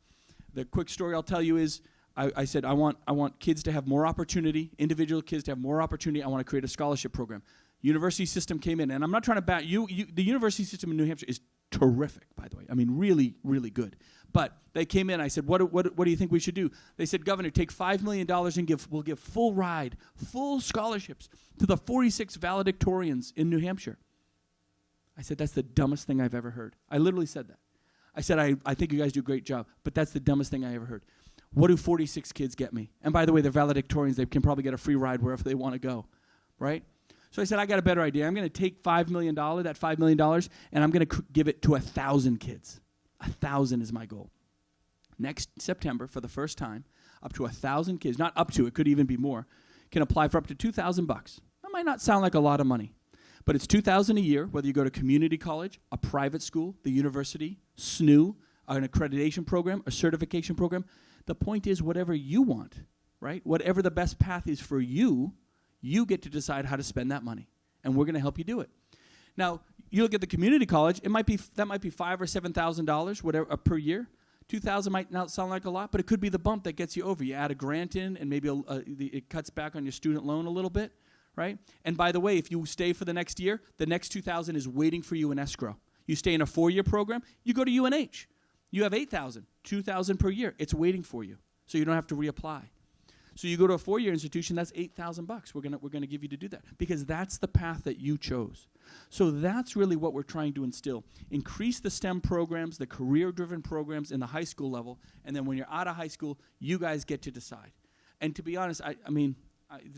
The quick story I'll tell you is I said I want kids to have more opportunity, individual kids to have more opportunity. I want to create a scholarship program. University system came in, and I'm not trying to bat you. The university system in New Hampshire is terrific, by the way. I mean, really, really good. But they came in. I said, what do you think we should do? They said, Governor, take $5 million and we'll give full ride, full scholarships to the 46 valedictorians in New Hampshire. I said, that's the dumbest thing I've ever heard. I literally said that. I said, I think you guys do a great job, but that's the dumbest thing I ever heard. What do 46 kids get me? And by the way, they're valedictorians. They can probably get a free ride wherever they want to go, right? So I said, I got a better idea. I'm going to take $5 million, that $5 million, and I'm going to give it to 1,000 kids. 1,000 is my goal. Next September, for the first time, up to 1,000 kids, not up to, it could even be more, can apply for up to $2,000. That might not sound like a lot of money, but it's $2,000 a year, whether you go to community college, a private school, the university, SNHU, an accreditation program, a certification program. The point is, whatever you want, right? Whatever the best path is for you, you get to decide how to spend that money, and we're going to help you do it. Now, you look at the community college; that might be $5,000 or $7,000, whatever, per year. $2,000 might not sound like a lot, but it could be the bump that gets you over. You add a grant in, and maybe it cuts back on your student loan a little bit, right? And by the way, if you stay for the next year, the next $2,000 is waiting for you in escrow. You stay in a 4-year program, you go to UNH. You have $8,000, $2,000 per year. It's waiting for you, so you don't have to reapply. So you go to a 4-year institution, that's $8,000. We're gonna give you to do that because that's the path that you chose. So that's really what we're trying to instill. Increase the STEM programs, the career-driven programs in the high school level, and then when you're out of high school, you guys get to decide. And to be honest,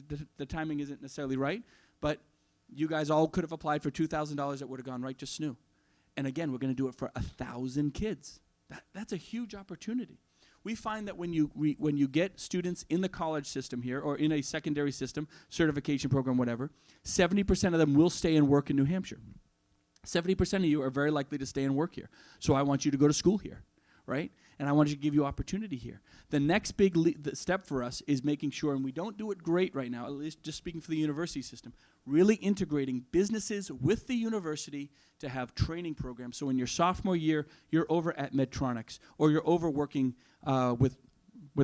the timing isn't necessarily right, but you guys all could have applied for $2,000 that would have gone right to SNHU. And again, we're going to do it for 1,000 kids. That's a huge opportunity. We find that when you get students in the college system here or in a secondary system, certification program, whatever, 70% of them will stay and work in New Hampshire. 70% of you are very likely to stay and work here. So I want you to go to school here, right? And I want to give you opportunity here. The next big step for us is making sure, and we don't do it great right now, at least just speaking for the university system, really integrating businesses with the university to have training programs. So in your sophomore year, you're over at Medtronics, or you're over working with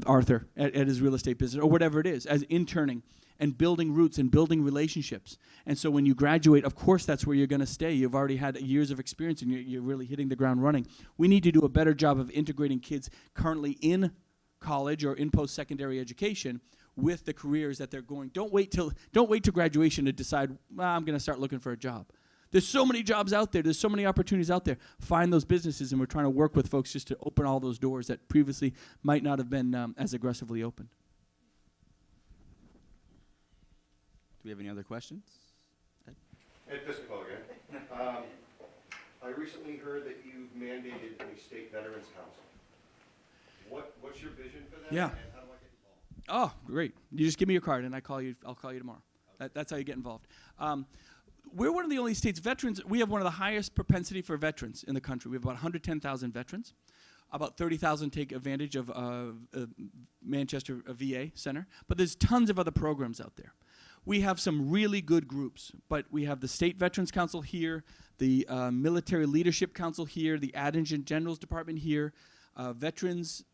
Arthur at his real estate business, or whatever it is, as interning and building roots and building relationships. And so when you graduate, of course that's where you're going to stay. You've already had years of experience and you're really hitting the ground running. We need to do a better job of integrating kids currently in college or in post-secondary education with the careers that they're going. Don't wait till graduation to decide, I'm going to start looking for a job. There's so many jobs out there. There's so many opportunities out there. Find those businesses, and we're trying to work with folks just to open all those doors that previously might not have been as aggressively opened. Do we have any other questions? Ed Fiscal again. I recently heard that you've mandated a state veterans housing. What's your vision for that? Yeah. And how do I get involved? Oh, great. You just give me your card, and I'll call you tomorrow. That's how you get involved. We're one of the only states, veterans, we have one of the highest propensity for veterans in the country. We have about 110,000 veterans. About 30,000 take advantage of Manchester VA Center. But there's tons of other programs out there. We have some really good groups, but we have the State Veterans Council here, the Military Leadership Council here, the Adjutant General's Department here, Veterans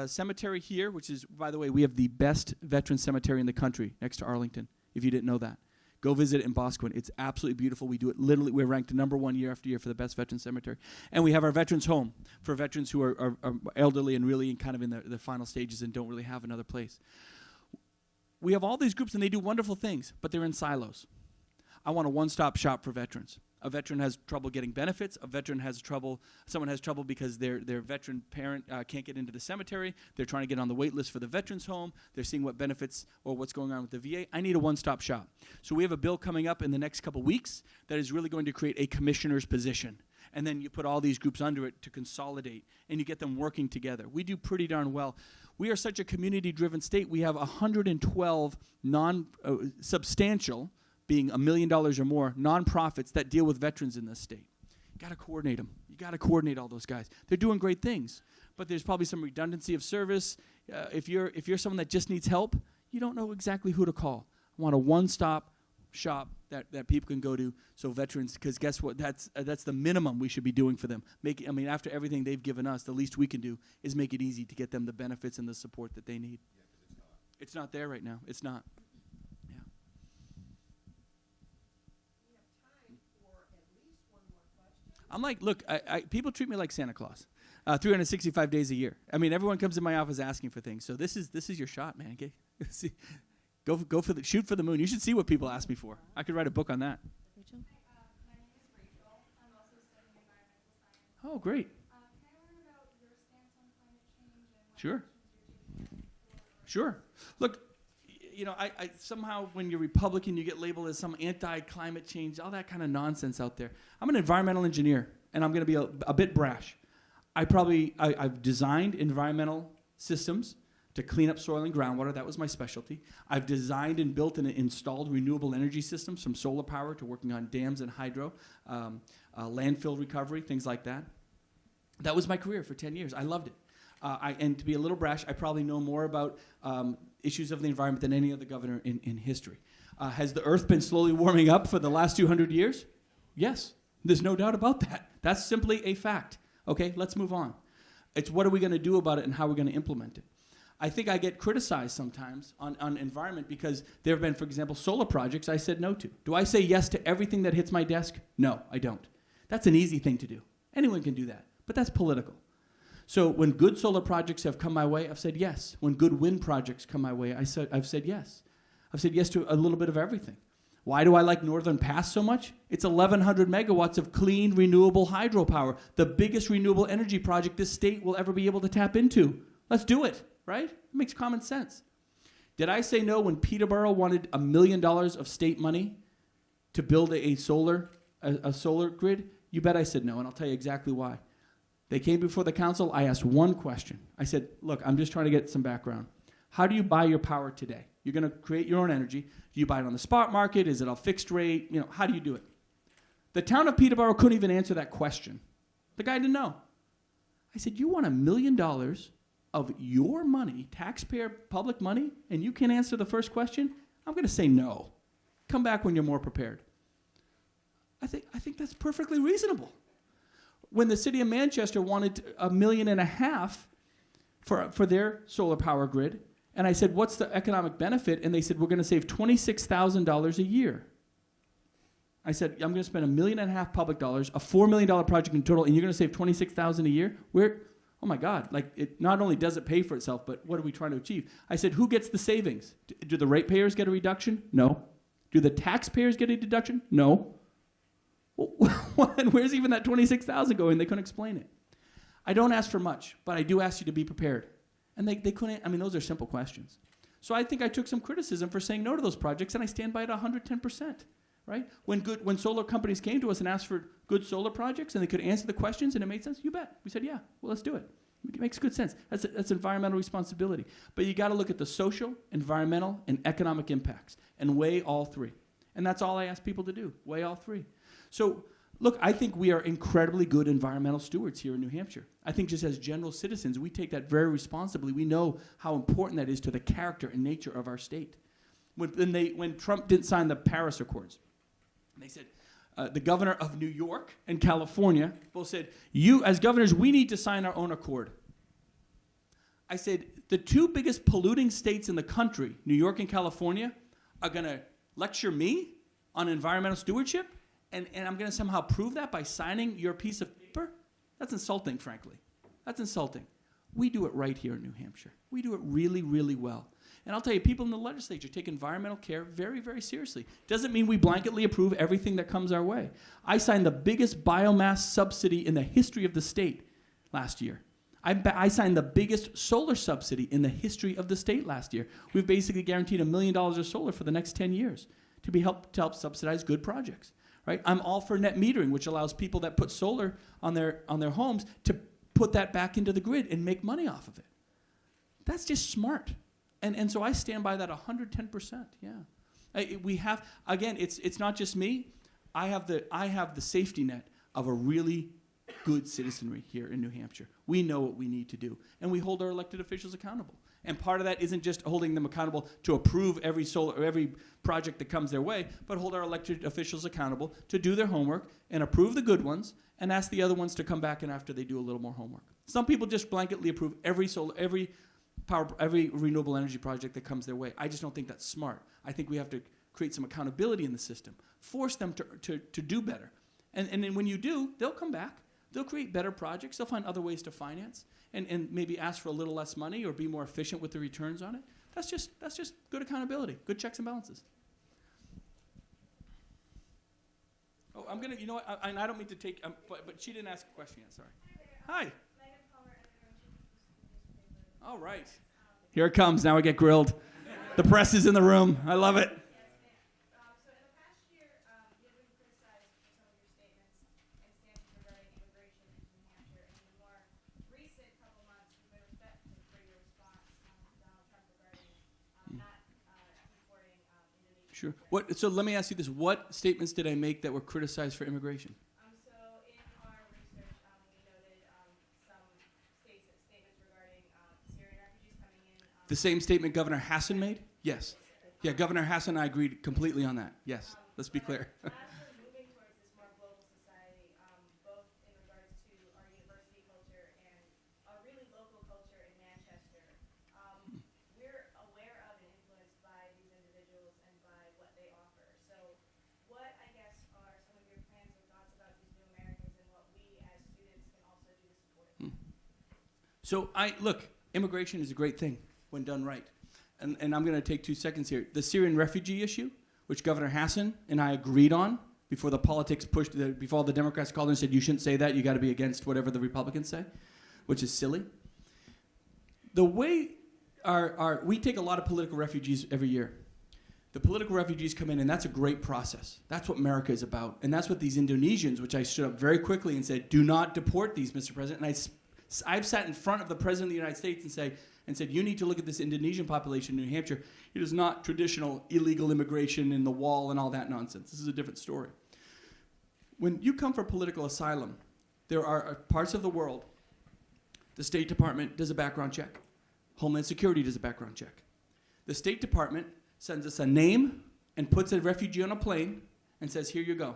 Cemetery here, which is, by the way, we have the best veteran cemetery in the country next to Arlington, if you didn't know that. Go visit it in Boscawen. It's absolutely beautiful. We do it literally. We're ranked #1 year after year for the best veteran cemetery. And we have our veterans home for veterans who are elderly and really kind of in the final stages and don't really have another place. We have all these groups, and they do wonderful things, but they're in silos. I want a one-stop shop for veterans. A veteran has trouble getting benefits. Someone has trouble because their veteran parent can't get into the cemetery. They're trying to get on the wait list for the veterans home. They're seeing what benefits or what's going on with the VA. I need a one-stop shop. So we have a bill coming up in the next couple weeks that is really going to create a commissioner's position. And then you put all these groups under it to consolidate, and you get them working together. We do pretty darn well. We are such a community-driven state. We have 112 substantial, being $1 million or more, nonprofits that deal with veterans in this state. You got to coordinate them. You got to coordinate all those guys. They're doing great things, but there's probably some redundancy of service. If you're someone that just needs help, you don't know exactly who to call. I want a one-stop shop that people can go to, so veterans, because guess what? That's the minimum we should be doing for them. After everything they've given us, the least we can do is make it easy to get them the benefits and the support that they need. Yeah, it's not there right now. It's not. Yeah. We have time for at least one more question. I'm like, look, people treat me like Santa Claus, 365 days a year. I mean, everyone comes in my office asking for things, so this is your shot, man. Okay? Shoot for the moon. You should see what people ask me for. I could write a book on that. Rachel? My name is Rachel. I'm also studying environmental science. Oh, great. Can I learn about your stance on climate change and what Sure. actions you're taking? Sure. Look, I somehow when you're Republican, you get labeled as some anti-climate change, all that kind of nonsense out there. I'm an environmental engineer, and I'm going to be a bit brash. I've designed environmental systems to clean up soil and groundwater. That was my specialty. I've designed and built and installed renewable energy systems, from solar power to working on dams and hydro, landfill recovery, things like that. That was my career for 10 years. I loved it. And to be a little brash, I probably know more about issues of the environment than any other governor in history. Has the earth been slowly warming up for the last 200 years? Yes. There's no doubt about that. That's simply a fact. Okay, let's move on. It's what are we going to do about it and how we're going to implement it. I think I get criticized sometimes on environment because there have been, for example, solar projects I said no to. Do I say yes to everything that hits my desk? No, I don't. That's an easy thing to do. Anyone can do that, but that's political. So when good solar projects have come my way, I've said yes. When good wind projects come my way, I've said yes. I've said yes to a little bit of everything. Why do I like Northern Pass so much? It's 1,100 megawatts of clean, renewable hydropower, the biggest renewable energy project this state will ever be able to tap into. Let's do it, right? It makes common sense. Did I say no when Peterborough wanted $1 million of state money to build a solar grid? You bet I said no, and I'll tell you exactly why. They came before the council. I asked one question. I said, look, I'm just trying to get some background. How do you buy your power today? You're going to create your own energy. Do you buy it on the spot market? Is it a fixed rate? How do you do it? The town of Peterborough couldn't even answer that question. The guy didn't know. I said, you want $1 million of your money, taxpayer public money, and you can't answer the first question? I'm going to say no. Come back when you're more prepared. I think that's perfectly reasonable. When the city of Manchester wanted $1.5 million for their solar power grid, and I said, what's the economic benefit? And they said, we're going to save $26,000 a year. I said, I'm going to spend $1.5 million public dollars, a $4 million project in total, and you're going to save $26,000 a year? Oh my God, like it not only does it pay for itself, but what are we trying to achieve? I said, who gets the savings? Do the ratepayers get a reduction? No. Do the taxpayers get a deduction? No. Well, and where's even that $26,000 going? They couldn't explain it. I don't ask for much, but I do ask you to be prepared. And they couldn't, I mean, those are simple questions. So I think I took some criticism for saying no to those projects, and I stand by it 110%, right? When solar companies came to us and asked for good solar projects and they could answer the questions and it made sense, you bet. We said, yeah, well, let's do it. It makes good sense. That's environmental responsibility. But you got to look at the social, environmental, and economic impacts and weigh all three. And that's all I ask people to do, weigh all three. So, look, I think we are incredibly good environmental stewards here in New Hampshire. I think just as general citizens, we take that very responsibly. We know how important that is to the character and nature of our state. When Trump didn't sign the Paris Accords, they said, the governor of New York and California both said, you, as governors, we need to sign our own accord. I said, the two biggest polluting states in the country, New York and California, are going to lecture me on environmental stewardship? And I'm going to somehow prove that by signing your piece of paper? That's insulting, frankly. That's insulting. We do it right here in New Hampshire. We do it really, really well. And I'll tell you, people in the legislature take environmental care very, very seriously. Doesn't mean we blanketly approve everything that comes our way. I signed the biggest biomass subsidy in the history of the state last year. I signed the biggest solar subsidy in the history of the state last year. We've basically guaranteed $1 million of solar for the next 10 years to help subsidize good projects. Right? I'm all for net metering, which allows people that put solar on their homes to put that back into the grid and make money off of it. That's just smart. And so I stand by that 110%. Yeah. We have, again, it's not just me. I have the safety net of a really good citizenry here in New Hampshire. We know what we need to do, and we hold our elected officials accountable. And part of that isn't just holding them accountable to approve every project that comes their way, but hold our elected officials accountable to do their homework and approve the good ones and ask the other ones to come back and after they do a little more homework. Some people just blanketly approve every renewable energy project that comes their way. I just don't think that's smart. I think we have to create some accountability in the system, force them to do better. And then when you do, they'll come back. They'll create better projects. They'll find other ways to finance and maybe ask for a little less money or be more efficient with the returns on it. That's just good accountability, good checks and balances. Oh, I'm going to, you know what, I don't mean to take, but she didn't ask a question yet, sorry. Hi. All right. Here it comes. Now I get grilled. The press is in the room. I love it. Sure. So let me ask you this. What statements did I make that were criticized for immigration? So in our research, we noted some statements regarding Syrian refugees coming in. The same statement Governor Hassan made? Yes. Yeah, Governor Hassan and I agreed completely on that. Yes. Let's be clear. As we're moving towards this more global society, both in regards to our university culture and a really local culture in Manchester, we're aware of and influenced by these individuals and by what they offer. So what, I guess, are some of your plans or thoughts about these new Americans and what we as students can also do to support them? So look, immigration is a great thing when done right. And I'm going to take 2 seconds here. The Syrian refugee issue, which Governor Hassan and I agreed on before the politics pushed, before all the Democrats called and said, you shouldn't say that, you got to be against whatever the Republicans say, which is silly. The way we take a lot of political refugees every year. The political refugees come in, and that's a great process. That's what America is about. And that's what these Indonesians, which I stood up very quickly and said, do not deport these, Mr. President. And I've sat in front of the President of the United States and said, you need to look at this Indonesian population in New Hampshire. It is not traditional illegal immigration and the wall and all that nonsense. This is a different story. when you come for political asylum, there are parts of the world, the State Department does a background check. Homeland Security does a background check. The State Department sends us a name and puts a refugee on a plane and says, here you go.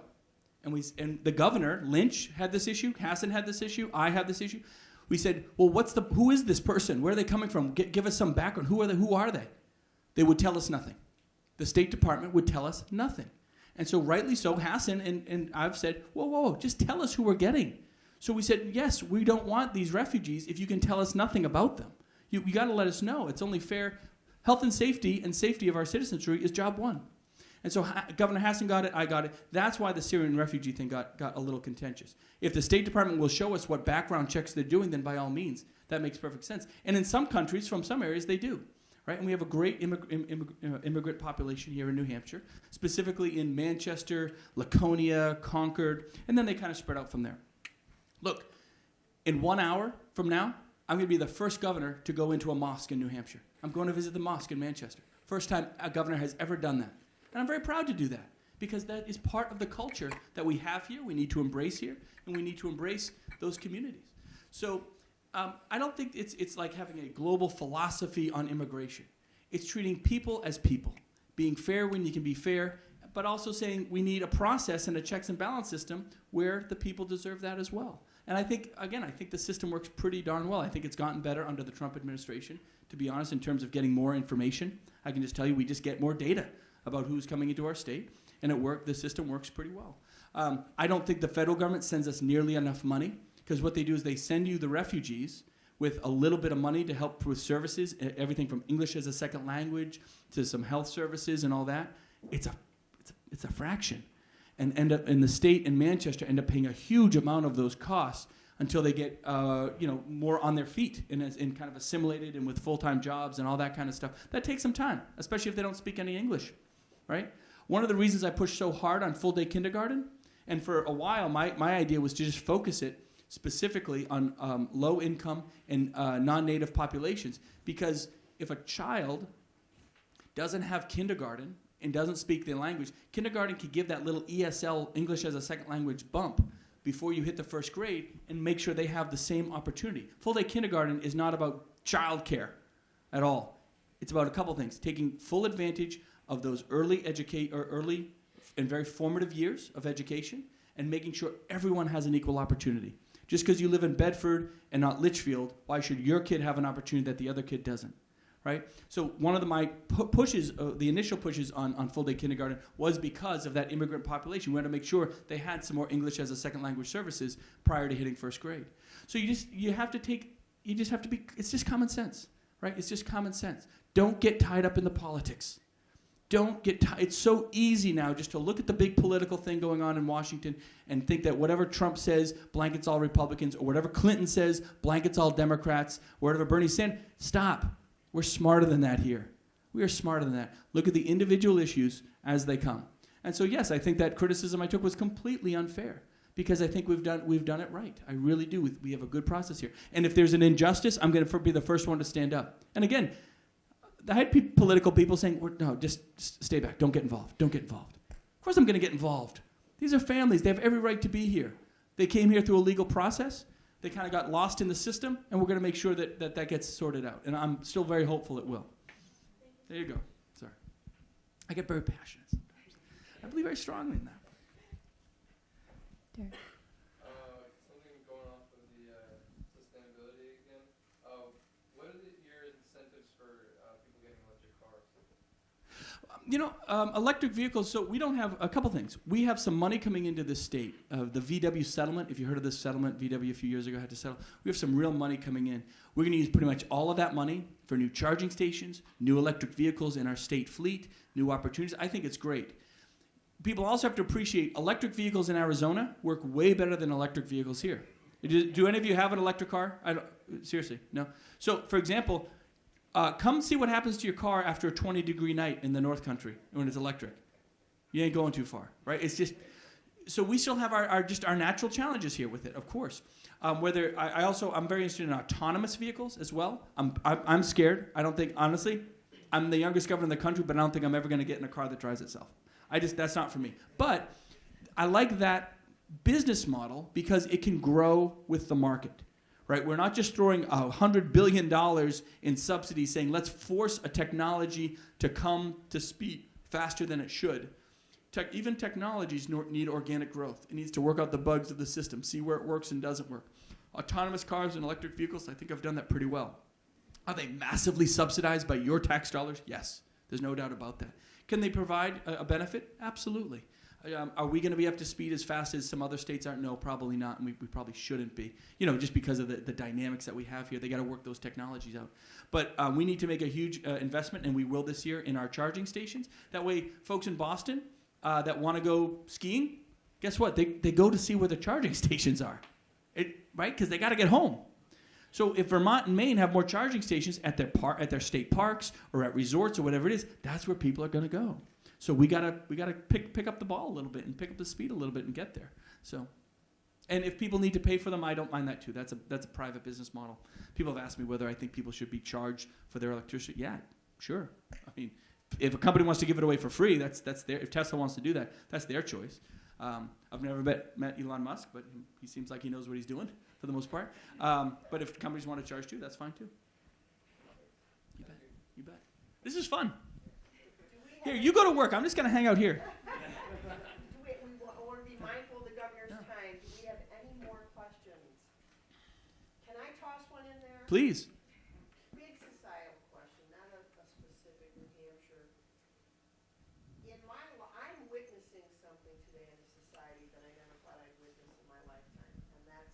And the governor, Lynch, had this issue. Hassan had this issue. I had this issue. We said, well, who is this person? Where are they coming from? Give us some background. Who are they? They would tell us nothing. The State Department would tell us nothing. And so rightly so, Hassan and I've said, whoa, just tell us who we're getting. So we said, yes, we don't want these refugees if you can tell us nothing about them. You got to let us know. It's only fair. Health and safety of our citizenry is job one. And so Governor Hassan got it, I got it. That's why the Syrian refugee thing got a little contentious. If the State Department will show us what background checks they're doing, then by all means, that makes perfect sense. And in some countries, from some areas, they do. Right? And we have a great immigrant population here in New Hampshire, specifically in Manchester, Laconia, Concord, and then they kind of spread out from there. Look, in 1 hour from now, I'm going to be the first governor to go into a mosque in New Hampshire. I'm going to visit the mosque in Manchester. First time a governor has ever done that. And I'm very proud to do that because that is part of the culture that we have here, we need to embrace here, and we need to embrace those communities. So I don't think it's like having a global philosophy on immigration. It's treating people as people, being fair when you can be fair, but also saying we need a process and a checks and balance system where the people deserve that as well. And I think the system works pretty darn well. I think it's gotten better under the Trump administration, to be honest, in terms of getting more information. I can just tell you we just get more data about who's coming into our state, and the system works pretty well. I don't think the federal government sends us nearly enough money, because what they do is they send you the refugees with a little bit of money to help with services, everything from English as a second language to some health services and all that. It's a fraction. And end up in the state and Manchester end up paying a huge amount of those costs until they get more on their feet and kind of assimilated and with full-time jobs and all that kind of stuff. That takes some time, especially if they don't speak any English, right? One of the reasons I pushed so hard on full-day kindergarten, and for a while my idea was to just focus it specifically on low-income and non-native populations, because if a child doesn't have kindergarten and doesn't speak their language, kindergarten can give that little ESL, English as a second language, bump before you hit the first grade and make sure they have the same opportunity. Full-day kindergarten is not about childcare at all. It's about a couple things: taking full advantage of those early and very formative years of education, and making sure everyone has an equal opportunity. Just because you live in Bedford and not Litchfield, why should your kid have an opportunity that the other kid doesn't? Right? So one of my pushes, the initial pushes on full-day kindergarten was because of that immigrant population. We wanted to make sure they had some more English as a second language services prior to hitting first grade. So it's just common sense, right? It's just common sense. Don't get tied up in the politics. It's so easy now just to look at the big political thing going on in Washington and think that whatever Trump says blankets all Republicans, or whatever Clinton says blankets all Democrats, or whatever Bernie Sanders. Stop. We're smarter than that here. We are smarter than that. Look at the individual issues as they come. And so yes, I think that criticism I took was completely unfair, because I think we've done it right. I really do. We have a good process here. And if there's an injustice, I'm going to be the first one to stand up. And again, I had political people saying, no, just stay back. Don't get involved. Don't get involved. Of course I'm going to get involved. These are families. They have every right to be here. They came here through a legal process. They kind of got lost in the system, and we're going to make sure that gets sorted out. And I'm still very hopeful it will. There you go. Sorry. I get very passionate sometimes. I believe very strongly in that. Derek. Something going off of the sustainability again. What are your incentives for people getting electric cars? Electric vehicles, so we don't have a couple things. We have some money coming into this state. The VW settlement, if you heard of this settlement, VW a few years ago had to settle. We have some real money coming in. We're going to use pretty much all of that money for new charging stations, new electric vehicles in our state fleet, new opportunities. I think it's great. People also have to appreciate electric vehicles in Arizona work way better than electric vehicles here. Do any of you have an electric car? Seriously, no? So, for example, come see what happens to your car after a 20-degree night in the North Country when it's electric. You ain't going too far, right? It's just, so we still have our natural challenges here with it, of course. I'm very interested in autonomous vehicles as well. I'm scared. I don't think, honestly, I'm the youngest governor in the country, but I don't think I'm ever going to get in a car that drives itself. That's not for me. But I like that business model because it can grow with the market, right? We're not just throwing $100 billion in subsidies saying, let's force a technology to come to speed faster than it should. Even technologies need organic growth. It needs to work out the bugs of the system, see where it works and doesn't work. Autonomous cars and electric vehicles, I think I've done that pretty well. Are they massively subsidized by your tax dollars? Yes, there's no doubt about that. Can they provide a benefit? Absolutely. Are we going to be up to speed as fast as some other states aren't? No, probably not, and we probably shouldn't be. Just because of the dynamics that we have here. They got to work those technologies out. But we need to make a huge investment, and we will this year, in our charging stations. That way, folks in Boston that want to go skiing, guess what? They go to see where the charging stations are, right? Because they got to get home. So if Vermont and Maine have more charging stations at their state parks or at resorts or whatever it is, that's where people are going to go. So we gotta pick up the ball a little bit and pick up the speed a little bit and get there. So, and if people need to pay for them, I don't mind that too. That's a private business model. People have asked me whether I think people should be charged for their electricity. Yeah, sure. I mean, if a company wants to give it away for free, that's their. If Tesla wants to do that, that's their choice. I've never met Elon Musk, but he seems like he knows what he's doing for the most part. But if companies want to charge too, that's fine too. You bet. You bet. This is fun. Here, you go to work. I'm just going to hang out here. We want to be mindful of the governor's time. Do we have any more questions? Can I toss one in there? Please. Big societal question, not a specific New Hampshire. I'm witnessing something today in the society that I never thought I'd witness in my lifetime, and that's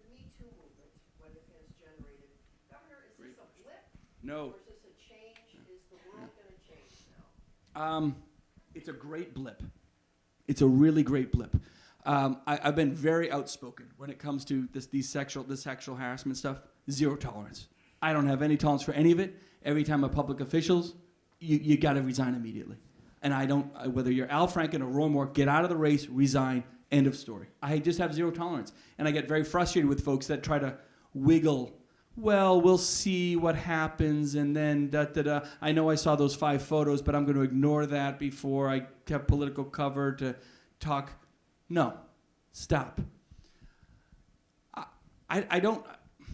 the Me Too movement, what it has generated. Governor, is this a blip? No. Or is this a change? Is the world going to change now? It's a great blip. It's a really great blip. I've been very outspoken when it comes to this sexual harassment stuff. Zero tolerance. I don't have any tolerance for any of it. Every time a public officials, you got to resign immediately. And I don't, whether you're Al Franken or Roy Moore, get out of the race, resign, end of story. I just have zero tolerance. And I get very frustrated with folks that try to wiggle. Well, we'll see what happens, and then da-da-da. I know I saw those 5 photos, but I'm going to ignore that before I have political cover to talk. No. Stop. I don't,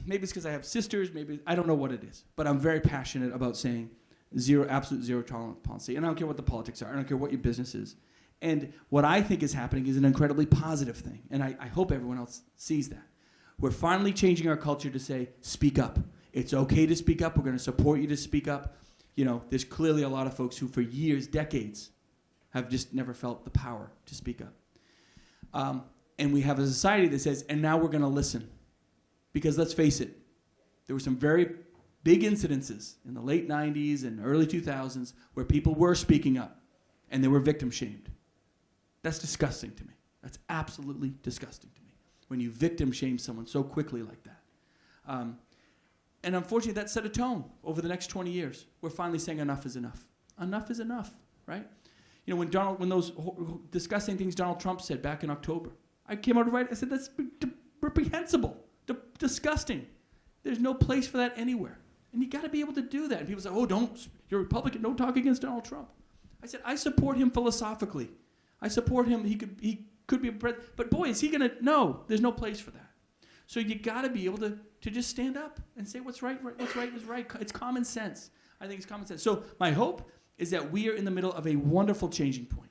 maybe it's because I have sisters, maybe, I don't know what it is, but I'm very passionate about saying absolute zero tolerance policy. And I don't care what the politics are. I don't care what your business is. And what I think is happening is an incredibly positive thing, and I hope everyone else sees that. We're finally changing our culture to say, speak up. It's okay to speak up. We're going to support you to speak up. There's clearly a lot of folks who for years, decades, have just never felt the power to speak up. And we have a society that says, and now we're going to listen. Because let's face it, there were some very big incidences in the late 90s and early 2000s where people were speaking up and they were victim shamed. That's disgusting to me. That's absolutely disgusting to me. When you victim shame someone so quickly like that. And unfortunately, that set a tone over the next 20 years. We're finally saying enough is enough. Enough is enough, right? When those disgusting things Donald Trump said back in October, I came out right, I said, that's reprehensible, disgusting. There's no place for that anywhere. And you got to be able to do that. And people say, oh, you're a Republican, don't talk against Donald Trump. I said, I support him philosophically. I support him, he could be a president, but boy, is he going to, no, there's no place for that. So you got to be able to just stand up and say what's right is right. It's common sense. I think it's common sense. So my hope is that we are in the middle of a wonderful changing point.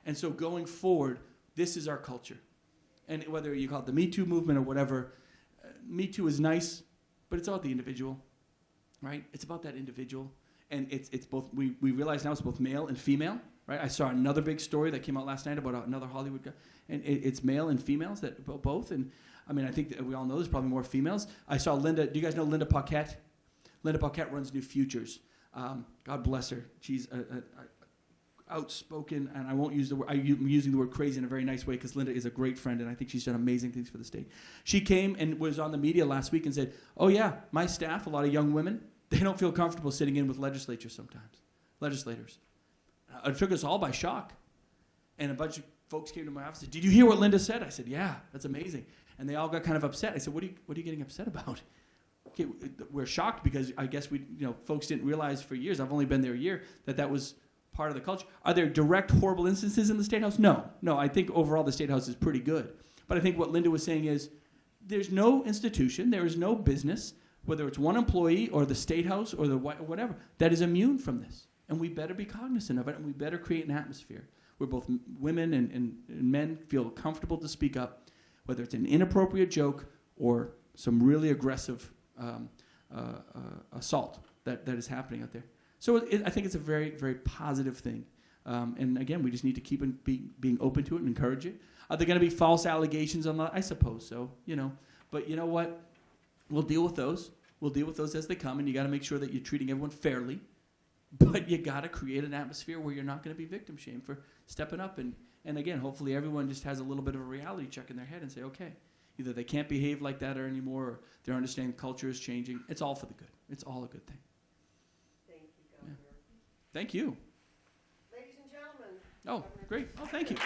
And so going forward, this is our culture. And whether you call it the Me Too movement or whatever, Me Too is nice, but it's about the individual, right? It's about that individual. And it's both, we realize now it's both male and female. Right? I saw another big story that came out last night about another Hollywood guy, and it's male and females that both. And I mean, I think that we all know there's probably more females. I saw Linda. Do you guys know Linda Paquette? Linda Paquette runs New Futures. God bless her. She's outspoken, and I won't use the word. I'm using the word crazy in a very nice way because Linda is a great friend, and I think she's done amazing things for the state. She came and was on the media last week and said, "Oh yeah, my staff, a lot of young women, they don't feel comfortable sitting in with legislators sometimes. Legislators." It took us all by shock. And a bunch of folks came to my office and said, did you hear what Linda said? I said, yeah, that's amazing. And they all got kind of upset. I said, what are you getting upset about? Okay, we're shocked because I guess folks didn't realize for years, I've only been there a year, that was part of the culture. Are there direct horrible instances in the State House? No. I think overall the State House is pretty good. But I think what Linda was saying is there's no institution, there is no business, whether it's one employee or the State House or the whatever, that is immune from this. And we better be cognizant of it, and we better create an atmosphere where both women and men feel comfortable to speak up, whether it's an inappropriate joke or some really aggressive assault that is happening out there. So I think it's a very, very positive thing. And again, we just need to keep being open to it and encourage it. Are there going to be false allegations on that? I suppose so, But you know what? We'll deal with those. We'll deal with those as they come, and you got to make sure that you're treating everyone fairly. But you got to create an atmosphere where you're not going to be victim shamed for stepping up. And again, hopefully everyone just has a little bit of a reality check in their head and say, okay, either they can't behave like that anymore, or they're understanding culture is changing. It's all for the good. It's all a good thing. Thank you, Governor. Thank you. Ladies and gentlemen. Oh, great. Oh, thank you.